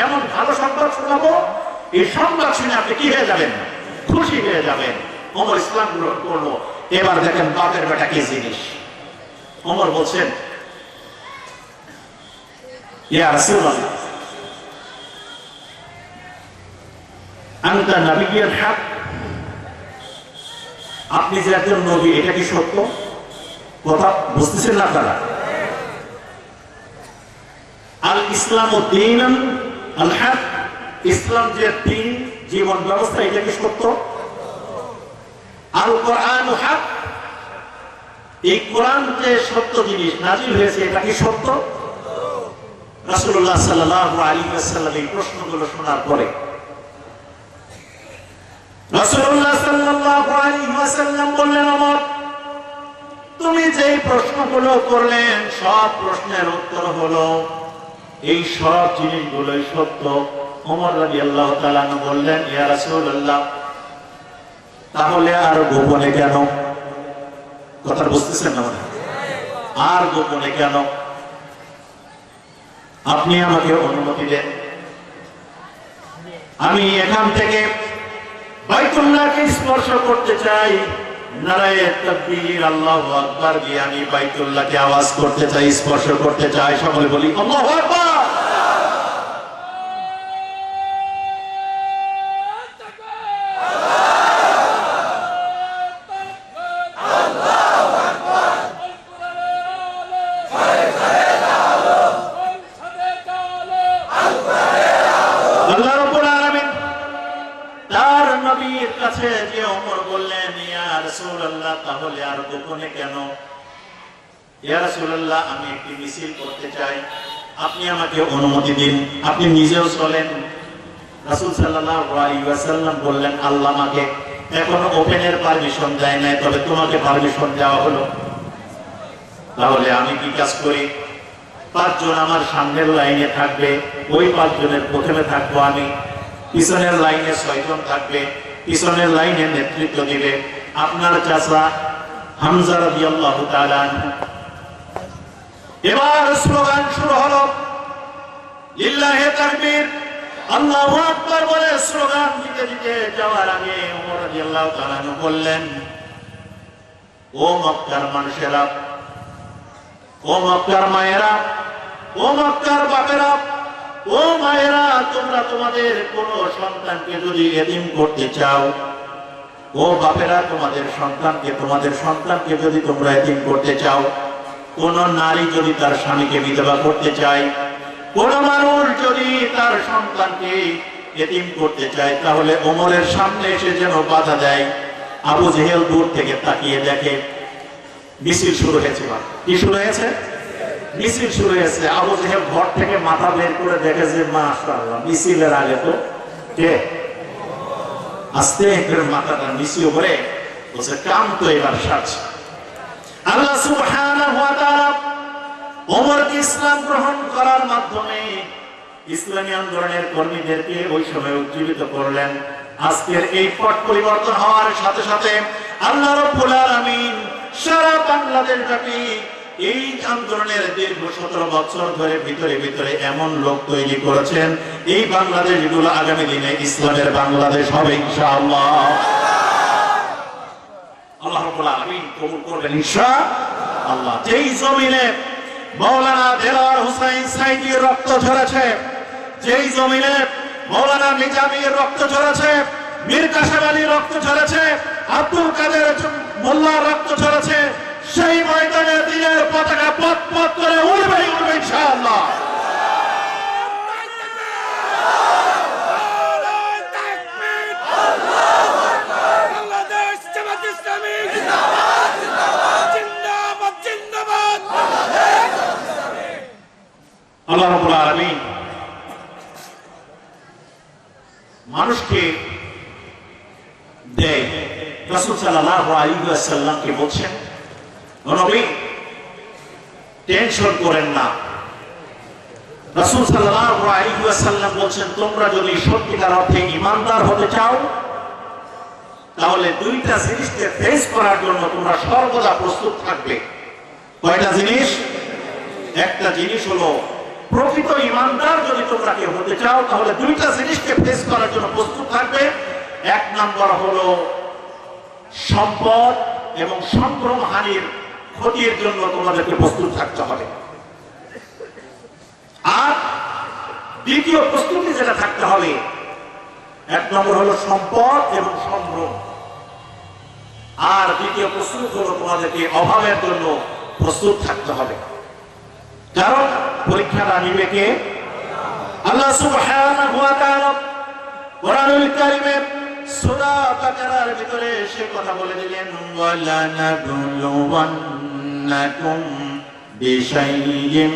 এমন ভালো সংবাদ শোনাবো, এই সংবাদ শুনে আপনি কি হয়ে যাবেন? খুশি হয়ে যাবেন। ওমর ইসলাম গ্রহণ করলো। এবার দেখেন বাপের বেটা কি জিনিস। ওমর বলছেন, ইয়া রাসূলুল্লাহ, আনতা নাবিয়্যুল হক, আপনি যে একজন নবী, এটা কি সত্য? কথা বুঝতেছেন না আপনারা? আল ইসলাম দীনান আল হক, ইসলাম যে দ্বীন, জীবন ব্যবস্থা, এটা কি সত্য? আল কোরআন হক, এই কোরআন যে সত্য জিনিস নাজিল হয়েছে, এটা কি সত্য? রাসূলুল্লাহ সাল্লাল্লাহু আলাইহি ওয়াসাল্লাম এই প্রশ্নগুলো শোনার পরে রাসূলুল্লাহ সাল্লাল্লাহু আলাইহি ওয়াসাল্লাম বললেন, ওমর, তুমি যে প্রশ্নগুলো করলেন সব প্রশ্নের উত্তর হলো এই সব জিনিসগুলোই সত্য। ওমর রাদিয়াল্লাহু তাআলা বললেন, ইয়া রাসূলুল্লাহ, তাহলে আর গোপনে কেন? কথা বুঝতেছেন না? মানে আর গোপনে কেন? আপনি আমাকে অনুমতি দেন, আমি এখান থেকে বাইতুল্লাহকে স্পর্শ করতে চাই। নারায়ে তাকবীর, আল্লাহু আকবার দিয়ে আমি বাইতুল্লাহকে আওয়াজ করতে চাই, স্পর্শ করতে চাই। সকলে বলি আল্লাহু আকবার। আল্লাহ রাব্বুল আলামিন তার নবীর কাছে যে ওমর বললেন, ইয়া রাসূলুল্লাহ, তাহলে আর গোপনে কেন? ইয়া রাসূলুল্লাহ, আমি একটি মিছিল করতে চাই, আপনি আমাকে অনুমতি দিন, আপনি নিজেও চলেন। রাসূল সাল্লাল্লাহু আলাইহি ওয়াসাল্লাম বললেন, আল্লাহ আমাকে এখনো ওপেনের পারমিশন দেয় নাই, তবে তোমাকে পারমিশন দেওয়া হলো। তাহলে আমি কি কাজ করি? 5 জন আমার সামনের লাইনে থাকবে, ওই 5 জনের প্রথমে থাকবো আমি, পিছনের লাইনে 6 জন থাকবে, পিছনের লাইনে নেতৃত্ব দিবে আপনার চাচা হামজা রাদিয়াল্লাহু তাআলা আনহু। এবার স্লোগান শুরু হলো, লিল্লাহি তাকবীর, আল্লাহু আকবার বলে স্লোগান দিতে দিতে যাওয়ার আগে ওমর রাদিয়াল্লাহু তাআলা আনহু বললেন, ও মক্কার মানুষেরা, ও মক্কার মায়েরা, ও মক্কার বাপেরা, ও মায়েরা, তোমরা তোমাদের কোন সন্তানকে যদি এতিম করতে চাও, ও বাপেরা, তোমাদের সন্তানকে যদি তোমরা এতিম করতে চাও, কোন নারী যদি তার স্বামীকে বিধবা করতে চায়, কোন মানুষ যদি তার সন্তানকে এতিম করতে চায়, তাহলে ওমরের সামনে এসে যেন বাধা দেয়। আবু জেহেল দূর থেকে তাকিয়ে দেখে মিছিল শুরু হয়েছে। কি শুরু হয়েছে? মিছিল শুরু হয়েছে। আবু জেহেল ঘর থেকে মাথা বের করে দেখে যে মাশাআল্লাহ, মিছিলের আগে তো কে? আস্তে করে মাথাটা নিচু করে বলছে, কাম তো এবার সারছে। আল্লাহ সুবহানাহু ওয়া তাআলা ওমরকে ইসলাম গ্রহণ করার মাধ্যমে ইসলামী আন্দোলনের কর্মীদেরকে ওই সময় উজ্জীবিত করলেন। আজকের এই পট পরিবর্তন হওয়ার সাথে সাথে আল্লাহ রাব্বুল আলামিন সারা বাংলাদেশ ব্যাপী এই আন্দোলনের দীর্ঘ 17 বছর ধরে ভিতরে ভিতরে এমন লোক তৈরি করেছেন, এই বাংলাদেশগুলো আগামী দিনে ইসলামের বাংলাদেশ হবে ইনশাআল্লাহ। আল্লাহ রাব্বুল আলামিন কবুল করবেন ইনশাআল্লাহ। আল্লাহ যেই জমিনে মৌলানা দেলোয়ার হোসেন সাইদির রক্ত ঝরেছে, যেই জমিনে মৌলানা নিজামীর রক্ত ঝরেছে, মীর কাসেম আলীর রক্ত ঝরেছে, আব্দুল কাদের মোল্লার রক্ত ঝরেছে, সেই ময়দানে দিনের পতাকা পথ পথ করে উড়বে উড়বে ইনশাআল্লাহ। আল্লাহ রাব্বুল আলামিন মানুষকে দেয়। রাসূল সাল্লাল্লাহু আলাইহি ওয়াসাল্লামকে বলছেন, নবী টেনশন করেন না। রাসূল সাল্লাল্লাহু আলাইহি ওয়াসাল্লাম বলছেন, তোমরা যদি সত্যিকার অর্থে ঈমানদার হতে চাও তাহলে দুইটা জিনিসকে ফেস করার জন্য তোমরা সর্বদা প্রস্তুত থাকবে। কয়টা জিনিস? একটা জিনিস হলো প্রকৃত ঈমানদার যদি তোমরা কেউ হতে চাও তাহলে দুইটা জিনিসকে ফেস করার জন্য প্রস্তুত থাকবে। এক নম্বর হলো সম্পদ এবং সংক্রমণ হানির ক্ষতির জন্য তোমাদেরকে প্রস্তুত থাকতে হবে। আর দ্বিতীয় প্রস্তুতি যেটা থাকতে হবে, এক নম্বর হলো সম্পদ এবং সংগ্রহ, আর দ্বিতীয় প্রস্তুত হলো তোমাদেরকে অভাবের জন্য প্রস্তুত থাকতে হবে। কারণ পরীক্ষাটা নিবে কে? আল্লাহ সুবহানাহু ওয়া তাআলা কোরআনুল কারীমের সূরা বাকারার ভিতরে সেই কথা বলে দিলেন, ওয়ালা নাবলুওয়ান্নাকুম বিশাইইন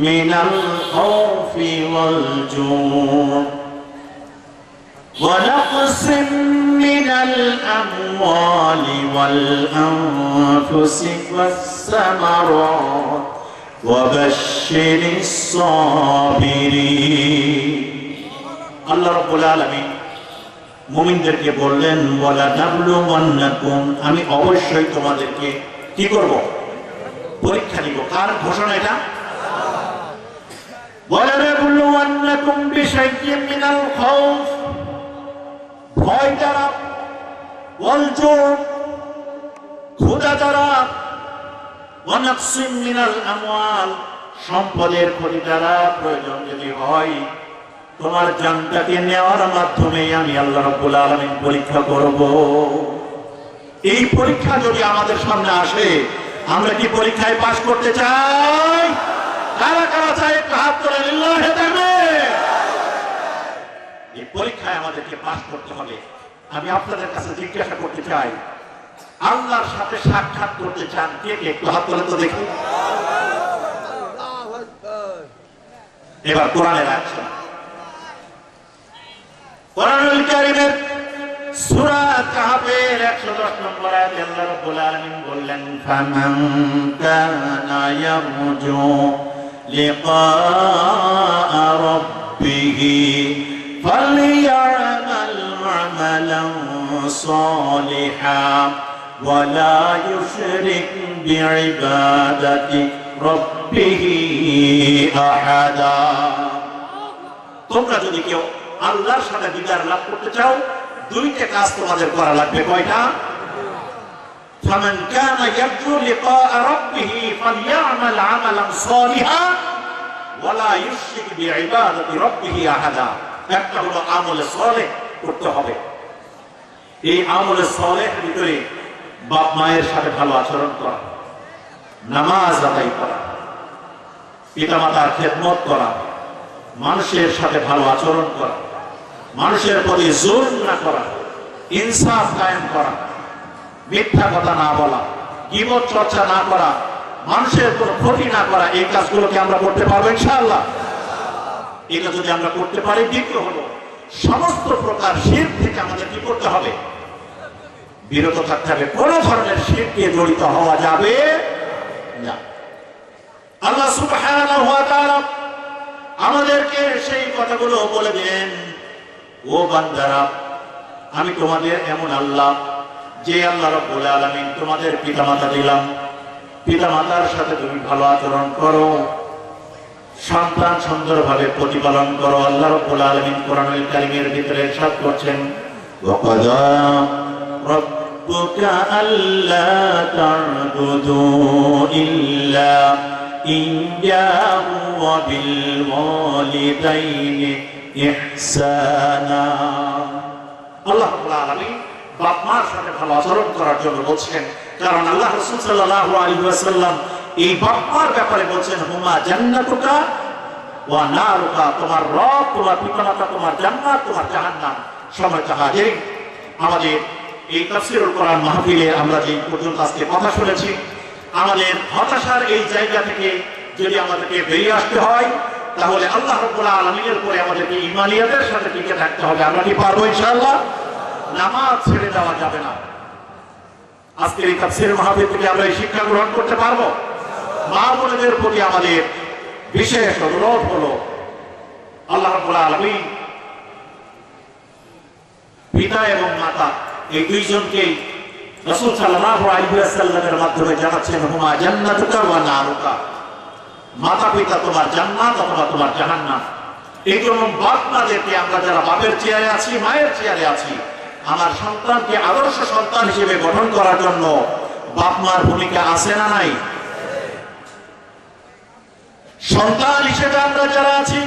মিনাল খাউফি ওয়াল জু' ওয়া নাকসিম মিনাল আমওয়ালি ওয়াল আনফুসি ওয়াস সামারাত وبشر الصابرين। আল্লাহ রাব্বুল আলামিন মুমিনদেরকে বললেন, ওয়ালা নাবলুওয়ান্নাকুম, আমি অবশ্যই তোমাদেরকে কি করব? পরীক্ষা নিব। কার ঘোষণা এটা? ওয়ালা নাবলুওয়ান্নাকুম বিশাইইন মিনাল খাউফ, ভয় দ্বারা, ওয়াল জু', ক্ষুধা দ্বারা, ওয়ানাকসিম মিনাল আমওয়াল, সম্পদের ক্ষতি দ্বারা, প্রয়োজন যদি হয় তোমার জানটাকে নেওয়ার মাধ্যমে আমি আল্লাহ রাব্বুল আলামিন পরীক্ষা করব। এই পরীক্ষা যদি আমাদের সামনে আসে, আমরা কি পরীক্ষায় পাস করতে চাই? কারা কারা চাই একটু হাত তুলে লিল্লাহি তাকবীর। এই পরীক্ষায় আমাদেরকে পাস করতে হবে। আমি আপনাদের কাছে জিজ্ঞাসা করতে চাই, আল্লাহর সাথে সাক্ষাৎ করতে চান কে কে? একটু হাত তোলেন তো দেখি। এবার কোরআনের আয়াত শুনুন। কোরআনুল কারীমের সূরা কাহফের 110 নম্বর আয়াতে আল্লাহ রাব্বুল আলামিন বললেন, ফামান কানা ইয়ারজু লিকা রাব্বিহি ফালইয়ামাল আমালান সালিহান ওয়ালা ইউশরিক বিইবাদাতি রাব্বিহি আহাদা। তোমরা যদি কেউ আল্লাহর সাথে দিদার লাভ করতে চাও, দুইটা কাজ তোমাদের করা লাগবে। কয়টা? ফামান কানা ইয়ারজু লিকা রাব্বিহি ফালইয়ামাল আমালান সালিহান ওয়ালা ইউশরিক বিইবাদাতি রাব্বিহি আহাদা। একটা হলো আমলে সালেহ করতে হবে। এই আমলে সালেহের ভিতরে বাপ মায়ের সাথে ভালো আচরণ করা, নামাজ আদায় করা, পিতামাতার খেদমত করা, মানুষের সাথে ভালো আচরণ করা, মানুষের প্রতি জুলম না করা, ইনসাফ কায়েম করা, মিথ্যা কথা না বলা, গীবত চর্চা না করা, মানুষের কোনো ক্ষতি না করা, এই কাজগুলোকে আমরা করতে পারবো ইনশাআল্লাহ। এটা যদি আমরা করতে পারি, দ্বিতীয় হলো সমস্ত প্রকার শিরক থেকে আমাদের কি করতে হবে? বিরত থাকতে হবে। কোন ধরনের শিরকে জড়িত হওয়া যাবে না। আল্লাহ সুবহানাহু ওয়া তাআলা আমাদেরকে সেই কথাগুলো বলে দেন, ও বান্দারা, আমি তোমাদের এমন আল্লাহ যে আল্লাহ রাব্বুল আলামিন তোমাদের পিতামাতা দিলাম, পিতামাতার সাথে তুমি ভালো আচরণ করো, সন্তান সুন্দরভাবে প্রতিপালন করো। আল্লাহ রাব্বুল আলামিন কোরআনুল কারীমের ভিতরে ইরশাদ করছেন, ওয়াকাযা ربك ألا تعبدوا إلا إياه وبالوالدين إحسانا আল্লাহ রাব্বুল আলামিন বাপ মার সাথে ভালো আচরণ করার জন্য বলছেন, কারণ আল্লাহ রাসূল সাল্লাল্লাহু আলাইহি ওয়াসাল্লাম এই বাপ মার ব্যাপারে বলছেন হুমা জান্নাতুকা ওয়া নারুকা, তোমার রব, তোমার পিতামাতা, তোমার জান্নাত, তোমার জাহান্নাম। সম্মানিত হাজির, আমাদের এই তাফসীরুল কোরআন মাহফিলে আমরা যে পর্যন্ত আজকে কথা শুনেছি, আমাদের হতাশার এই জায়গা থেকে যদি আমাদেরকে বেরিয়ে আসতে হয়, তাহলে আল্লাহ রাব্বুল আলামিনের উপরে আমাদেরকে ঈমানিয়াতের সাথে টিকে থাকতে হবে। আমরা কি পারবো ইনশাআল্লাহ? নামাজ ছেড়ে দেওয়া যাবে না। আজকের এই তাফসীর মাহফিল থেকে আমরা এই শিক্ষা গ্রহণ করতে পারবো। মা বোনদের প্রতি আমাদের বিশেষ অনুরোধ হলো, আল্লাহ রাব্বুল আলামিন পিতা এবং মাতা এই দুইজনকেই রাসূল সাল্লাল্লাহু আলাইহি ওয়াসাল্লামের মাধ্যমে জানাচ্ছেন হুমা জান্নাতুকা ওয়া নারুকা, মাতা পিতা তোমার জান্নাত অথবা তোমার জাহান্নাম। এই জন্য বাপ মাদেরকে, আমরা যারা বাপের চেয়ারে আছি, মায়ের চেয়ারে আছি, আমার সন্তানকে আদর্শ সন্তান হিসেবে গঠন করার জন্য বাপ মার ভূমিকা আছে না নাই? সন্তান হিসেবে আমরা যারা আছি,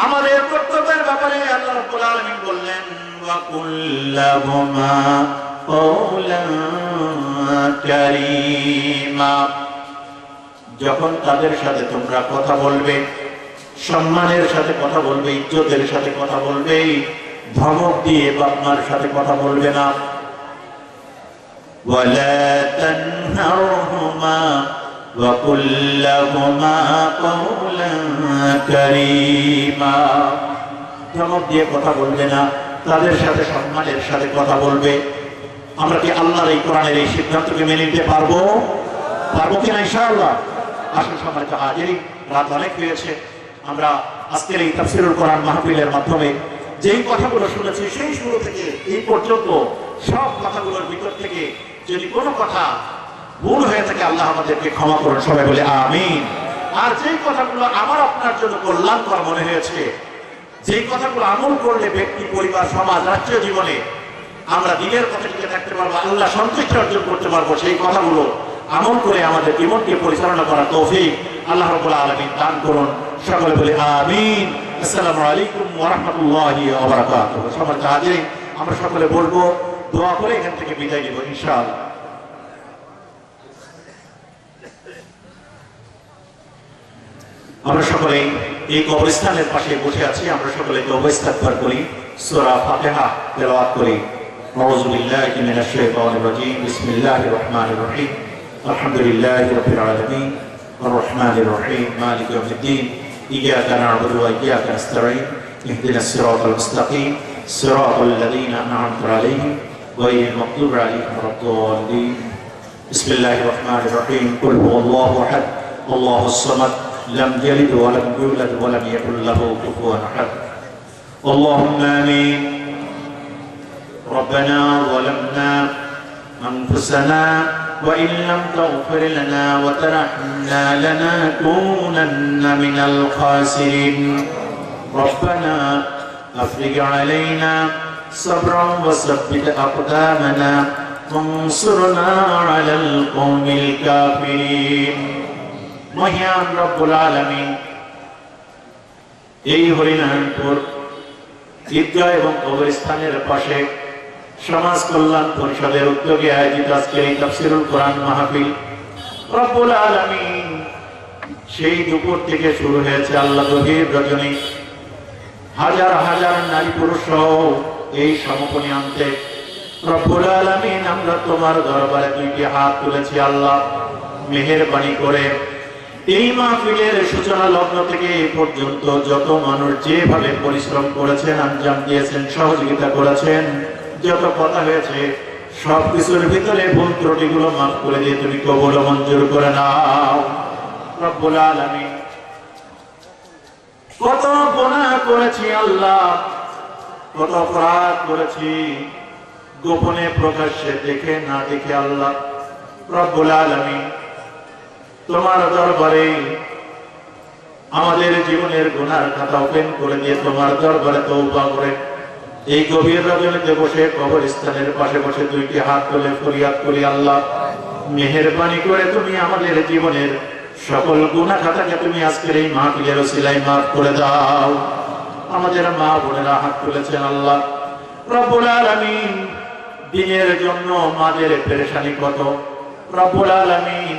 আমাদের কর্তব্যের ব্যাপারে আল্লাহ রাব্বুল আলামিন বললেন ওয়া কুল্লাহুমা কওলান কারীমা, যখন তাদের সাথে তোমরা কথা বলবে, সম্মানের সাথে কথা বলবে, ইজ্জতের সাথে কথা বলবে, ধমক দিয়ে বাপ মার সাথে কথা বলবে না। ওয়ালা তানহারহুমা ওয়া কুল্লাহুমা কওলান কারীমা, ধমক দিয়ে কথা বলবে না, তাদের সাথে সম্মানের সাথে কথা বলবে। আমরা কি আল্লাহর এই কোরআনের এই সিদ্ধান্তকে মেনে নিতে পারবো? পারবো কিনা ইনশাআল্লাহ? আসুন সম্মানিত হাজিরিন, রাত অনেক হয়েছে। আমরা আজকের এই তাফসীরুল কোরআন মাহফিলের মাধ্যমে যেই কথাগুলো শুনেছি, সেই শুরু থেকে এই পর্যন্ত সব কথাগুলোর ভিতর থেকে যদি কোনো কথা ভুল হয়ে থাকে, আল্লাহ আমাদেরকে ক্ষমা করুন, সবাই বলে আমিন। আর যেই কথাগুলো আমার আপনার জন্য কল্যাণকর মনে হয়েছে, যেই কথাগুলো আমল করলে ব্যক্তি, পরিবার, সমাজ, রাষ্ট্রীয় জীবনে আমরা দিনের পথে টিকে থাকতে পারবো, আল্লাহ সন্তুষ্টি অর্জন করতে পারবো, সেই কথাগুলো আমল করে আমাদের জীবনকে পরিচালনা করার তৌফিক আল্লাহ রাব্বুল আলামিন দান করুন, সকলে বলে আমিন। আসসালামু আলাইকুম ওয়া রাহমাতুল্লাহি ওয়া বারাকাতুহু। সম্মানিত হাজিরিন, আমরা সকলে বলবো, দোয়া করে এখান থেকে বিদায় নিব ইনশাআল্লাহ। আমরা সকলে এই কবরস্থানের পাশে বসে আছি, আমরা সকলে তওবা ইস্তিগফার করি, সূরা ফাতিহা তেলাওয়াত করি। আউযু বিল্লাহি মিনাশ শাইতানির রাজীম, বিসমিল্লাহির রহমানির রহিম, আলহামদুলিল্লাহি রাব্বিল আলামিন, আর রহমানির রহিম, মালিকি ইয়াউমিদ্দিন, ইয়্যাকা না'বুদু ওয়া ইয়্যাকা নাস্তাঈন, ইহদিনাস সিরাতাল মুস্তাকিম, সিরাতাল লাযীনা আন'আমতা আলাইহিম গায়রিল মাগদুবি আলাইহিম ওয়ালাদ-দাল্লিন। বিসমিল্লাহির রহমানির রহিম, কুল হুয়াল্লাহু আহাদ, আল্লাহুস সামাদ, لم يلد ولم يولد ولم يكن له كفوا احد. اللهم امين. ربنا ظلمنا انفسنا وان لم تغفر لنا وترحمنا لنكونن من الخاسرين. ربنا افرغ علينا صبرا وثبت اقدامنا وانصرنا على القوم الكافرين. মহিয়ান রব্বুল আলামিন এই হরিনারায়ণপুর ঈদগাহ এবং কবরস্থানের পাশে সমাজ কল্যাণ পরিষদের উদ্যোগে আয়োজিত আজকের এই তাফসীরুল কোরআন মাহফিল, রব্বুল আলামিন সেই দুপুর থেকে শুরু হয়েছে, আল্লাহ গভীর রজনী, হাজার হাজার নারী পুরুষ সহ এই সমাপনী আনতে রব্বুল আলামিন আমরা তোমার দরবারে দুইটি হাত তুলেছি। আল্লাহ মেহেরবানি করে এই মাহফিলের সূচনা লগ্ন থেকে এই পর্যন্ত যত মানুষ যেভাবে পরিশ্রম করেছেন, আঞ্জাম দিয়েছেন, সহযোগিতা করেছেন, যত কথা হয়েছে, সবকিছুর ভিতরে ভুল ত্রুটিগুলো মাফ করে দিয়ে তুমি কবুল মঞ্জুর করে নাও রব্বুল আলামিন। কত গুনাহ করেছি আল্লাহ, কত অপরাধ করেছি, গোপনে প্রকাশ্যে দেখে না দেখে আল্লাহ রব্বুল আলামিন তোমার দরবারে আমাদের জীবনের গুনার খাতা ওপেন করে দিয়ে তোমার দরবারে তওবা করে এই গভীর রজনীতে বসে কবরস্থানের পাশে বসে দুইটি হাত তুলে ফরিয়াদ করি, আল্লাহ মেহেরবানি করে তুমি আমাদের জীবনের সকল গুনাহ খাতাকে তুমি আজকের এই মাহফিলের ওসিলায় মাফ করে দাও। আমাদের মা বোনেরা হাত তুলেছেন, আল্লাহ রব্বুল আলামিন দিনের জন্য মাদের পেরেশানি কত। রব্বুল আলামিন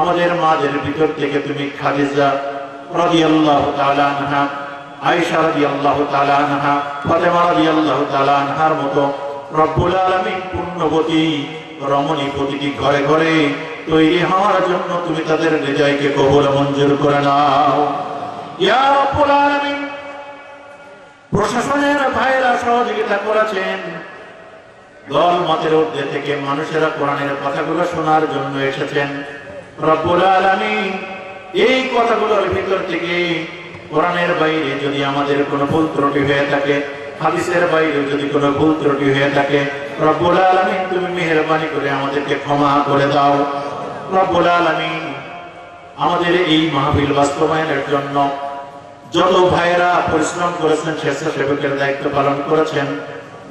আমাদের মাদের ভিতর থেকে তুমি খাদিজা রাদিয়াল্লাহু তাআলা আনহা, আয়েশা রাদিয়াল্লাহু তাআলা আনহা, ফাতেমা রাদিয়াল্লাহু তাআলা আনহার মতো রব্বুল আলামিন পুণ্যবতী রমণী প্রতিটি ঘরে ঘরে তৈরি হওয়ার জন্য তুমি তাদের হৃদয়কে কবুল মঞ্জুর করে নাও ইয়া রব্বুল আলামিন। প্রশাসনের ভাইরা সহযোগিতা করেছেন, দল মতের ঊর্ধ্বে থেকে মানুষেরা কোরআনের কথাগুলো শোনার জন্য এসেছেন। রব্বুল আলামিন এই কথাগুলোর ভিতর থেকে কোরআনের বাইরে যদি আমাদের কোনো ভুল ত্রুটি হয়ে থাকে, হাদিসের বাইরে যদি কোনো ভুল ত্রুটি হয়ে থাকে, রব্বুল আলামিন তুমি মেহেরবানি করে আমাদেরকে ক্ষমা করে দাও। রব্বুল আলামিন আমাদের এই মাহফিল বাস্তবায়নের জন্য যত ভাইরা পরিশ্রম করেছেন, স্বেচ্ছাসেবকের দায়িত্ব পালন করেছেন,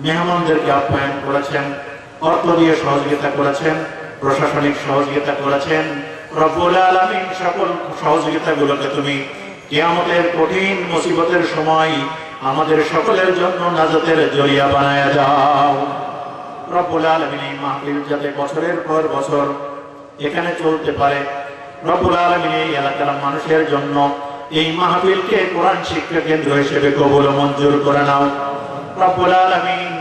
মেহমানদেরকে আপ্যায়ন করেছেন, অর্থ দিয়ে সহযোগিতা করেছেন, প্রশাসনিক সহযোগিতা করেছেন, রব্বুল আলামিন সকল সহযোগিতাগুলোকে তুমি কিয়ামতের কঠিন মুসিবতের সময় আমাদের সকলের জন্য নাজাতের জরিয়া বানায়া দাও। রব্বুল আলামিন এই মাহফিল যাতে বছরের পর বছর এখানে চলতে পারে, রব্বুল আলামিন এই এলাকার মানুষের জন্য এই মাহফিলকে কোরআন শিক্ষা কেন্দ্র হিসেবে কবুল মঞ্জুর করে নাও। রব্বুল আলামিন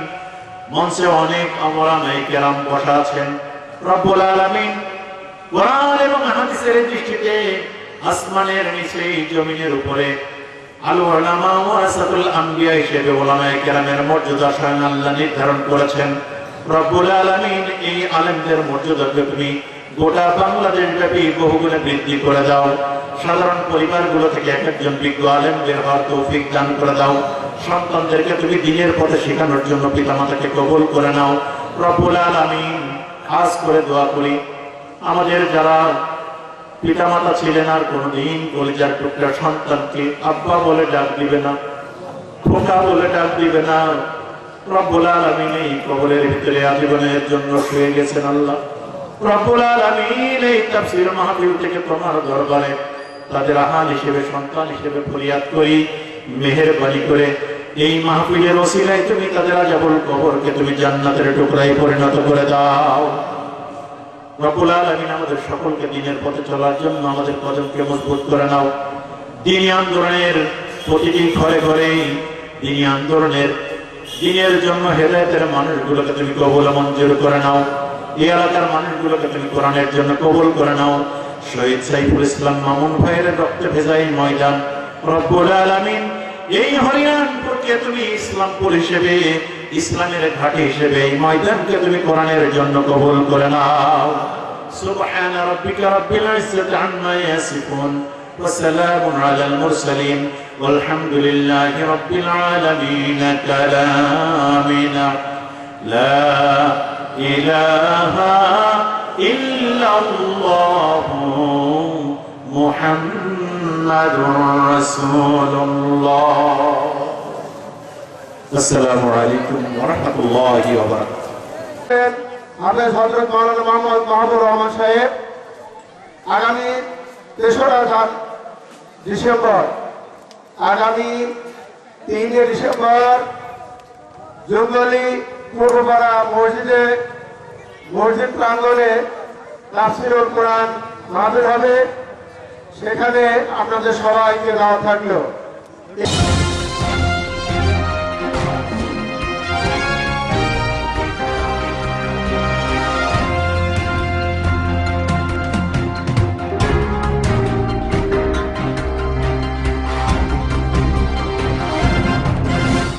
মঞ্চে অনেক আমরানায়ে কেরাম বসা আছেন, রব্বুল আলামিন কোরআন এবং হাদিসের দৃষ্টিতে আসমানের নিচে জমিনের উপরে আল উলামা ওয়ারাসাতুল আম্বিয়া হিসেবে উলামায়ে কেরামের মর্যাদা স্বয়ং আল্লাহ নির্ধারণ করেছেন। রব্বুল আলামিন এই আলেমদের মর্যাদাকে তুমি গোটা বাংলাদেশ ব্যাপী বহুগুণে বৃদ্ধি করে দাও। সাধারণ পরিবারগুলো থেকে এক একজন বিজ্ঞ আলেম বের হওয়ার তৌফিক দান করে দাও। সন্তানদেরকে তুমি দ্বীনের পথে শেখানোর জন্য পিতামাতাকে কবুল করে নাও। রব্বুল আলামিন খাস করে দোয়া করি আমাদের যারা পিতামাতা ছিলেন আর কোনদিন কলিজার টুকরা সন্তানকে আব্বা বলে ডাক দিবে না, খোকা বলে ডাক দিবে না, রব্বুল আলামিন এই কবরের ভিতরে আজীবনের জন্য শুয়ে গেছেন। আল্লাহ রব্বুল আলামিন এই তাফসীর মাহফিল থেকে তোমার দরবারে তাদের আহাল হিসেবে, সন্তান হিসেবে ফরিয়াদ করি, মেহেরবানি করে এই মাহফিলের ওসিলায় তুমি তাদের আযাবুল কবরকে তুমি জান্নাতের টুকরায় পরিণত করে দাও। রব্বুল আলামিন আমাদের সকলকে দ্বীনের পথে চলার জন্য আমাদের কদমকে মজবুত করে নাও। দ্বীনি আন্দোলনের প্রতিটি ঘরে ঘরে দ্বীনি আন্দোলনের দ্বীনের জন্য হেদায়েতের মানুষগুলোকে তুমি কবুল মঞ্জুর করে নাও। এই এলাকার মানুষগুলোকে তুমি কোরআনের জন্য কবুল করে নাও। শহীদ সাইফুল ইসলাম মামুন ভাইয়ের রক্তে ভেজা এই ময়দান, রব্বুল আলামিন এই হরিয়ানপুরকে তুমি ইসলামপুর হিসেবে, ইসলামের ঘাঁটি হিসেবে এই ময়দানকে তুমি কোরআনের জন্য কবুল করে নাও। সুবহান রাব্বিকা রাব্বিল ইজ্জাতি আম্মা ইয়াসিফুন ওয়া সালামুন আলাল মুরসালিন ওয়ালহামদুলিল্লাহি রাব্বিল আলামিন। কালামিনা লা ইলাহা ইল্লাল্লাহু মুহাম্মাদুর রাসূলুল্লাহ। আসসালামু আলাইকুম ওয়া রাহমাতুল্লাহি ওয়া বারাকাতুহু। হাফেজ হযরত মাওলানা মোহাম্মদ মাহবুব রহমান সাহেব আগামী 3রা ডিসেম্বর, আগামী 3 ডিসেম্বর জঙ্গলি পূর্বপাড়া মসজিদে, মসজিদ প্রাঙ্গণে তাফসীরুল কোরআন মাহফিল হবে। সেখানে আপনাদের সবাইকে দাওয়াত থাকলো।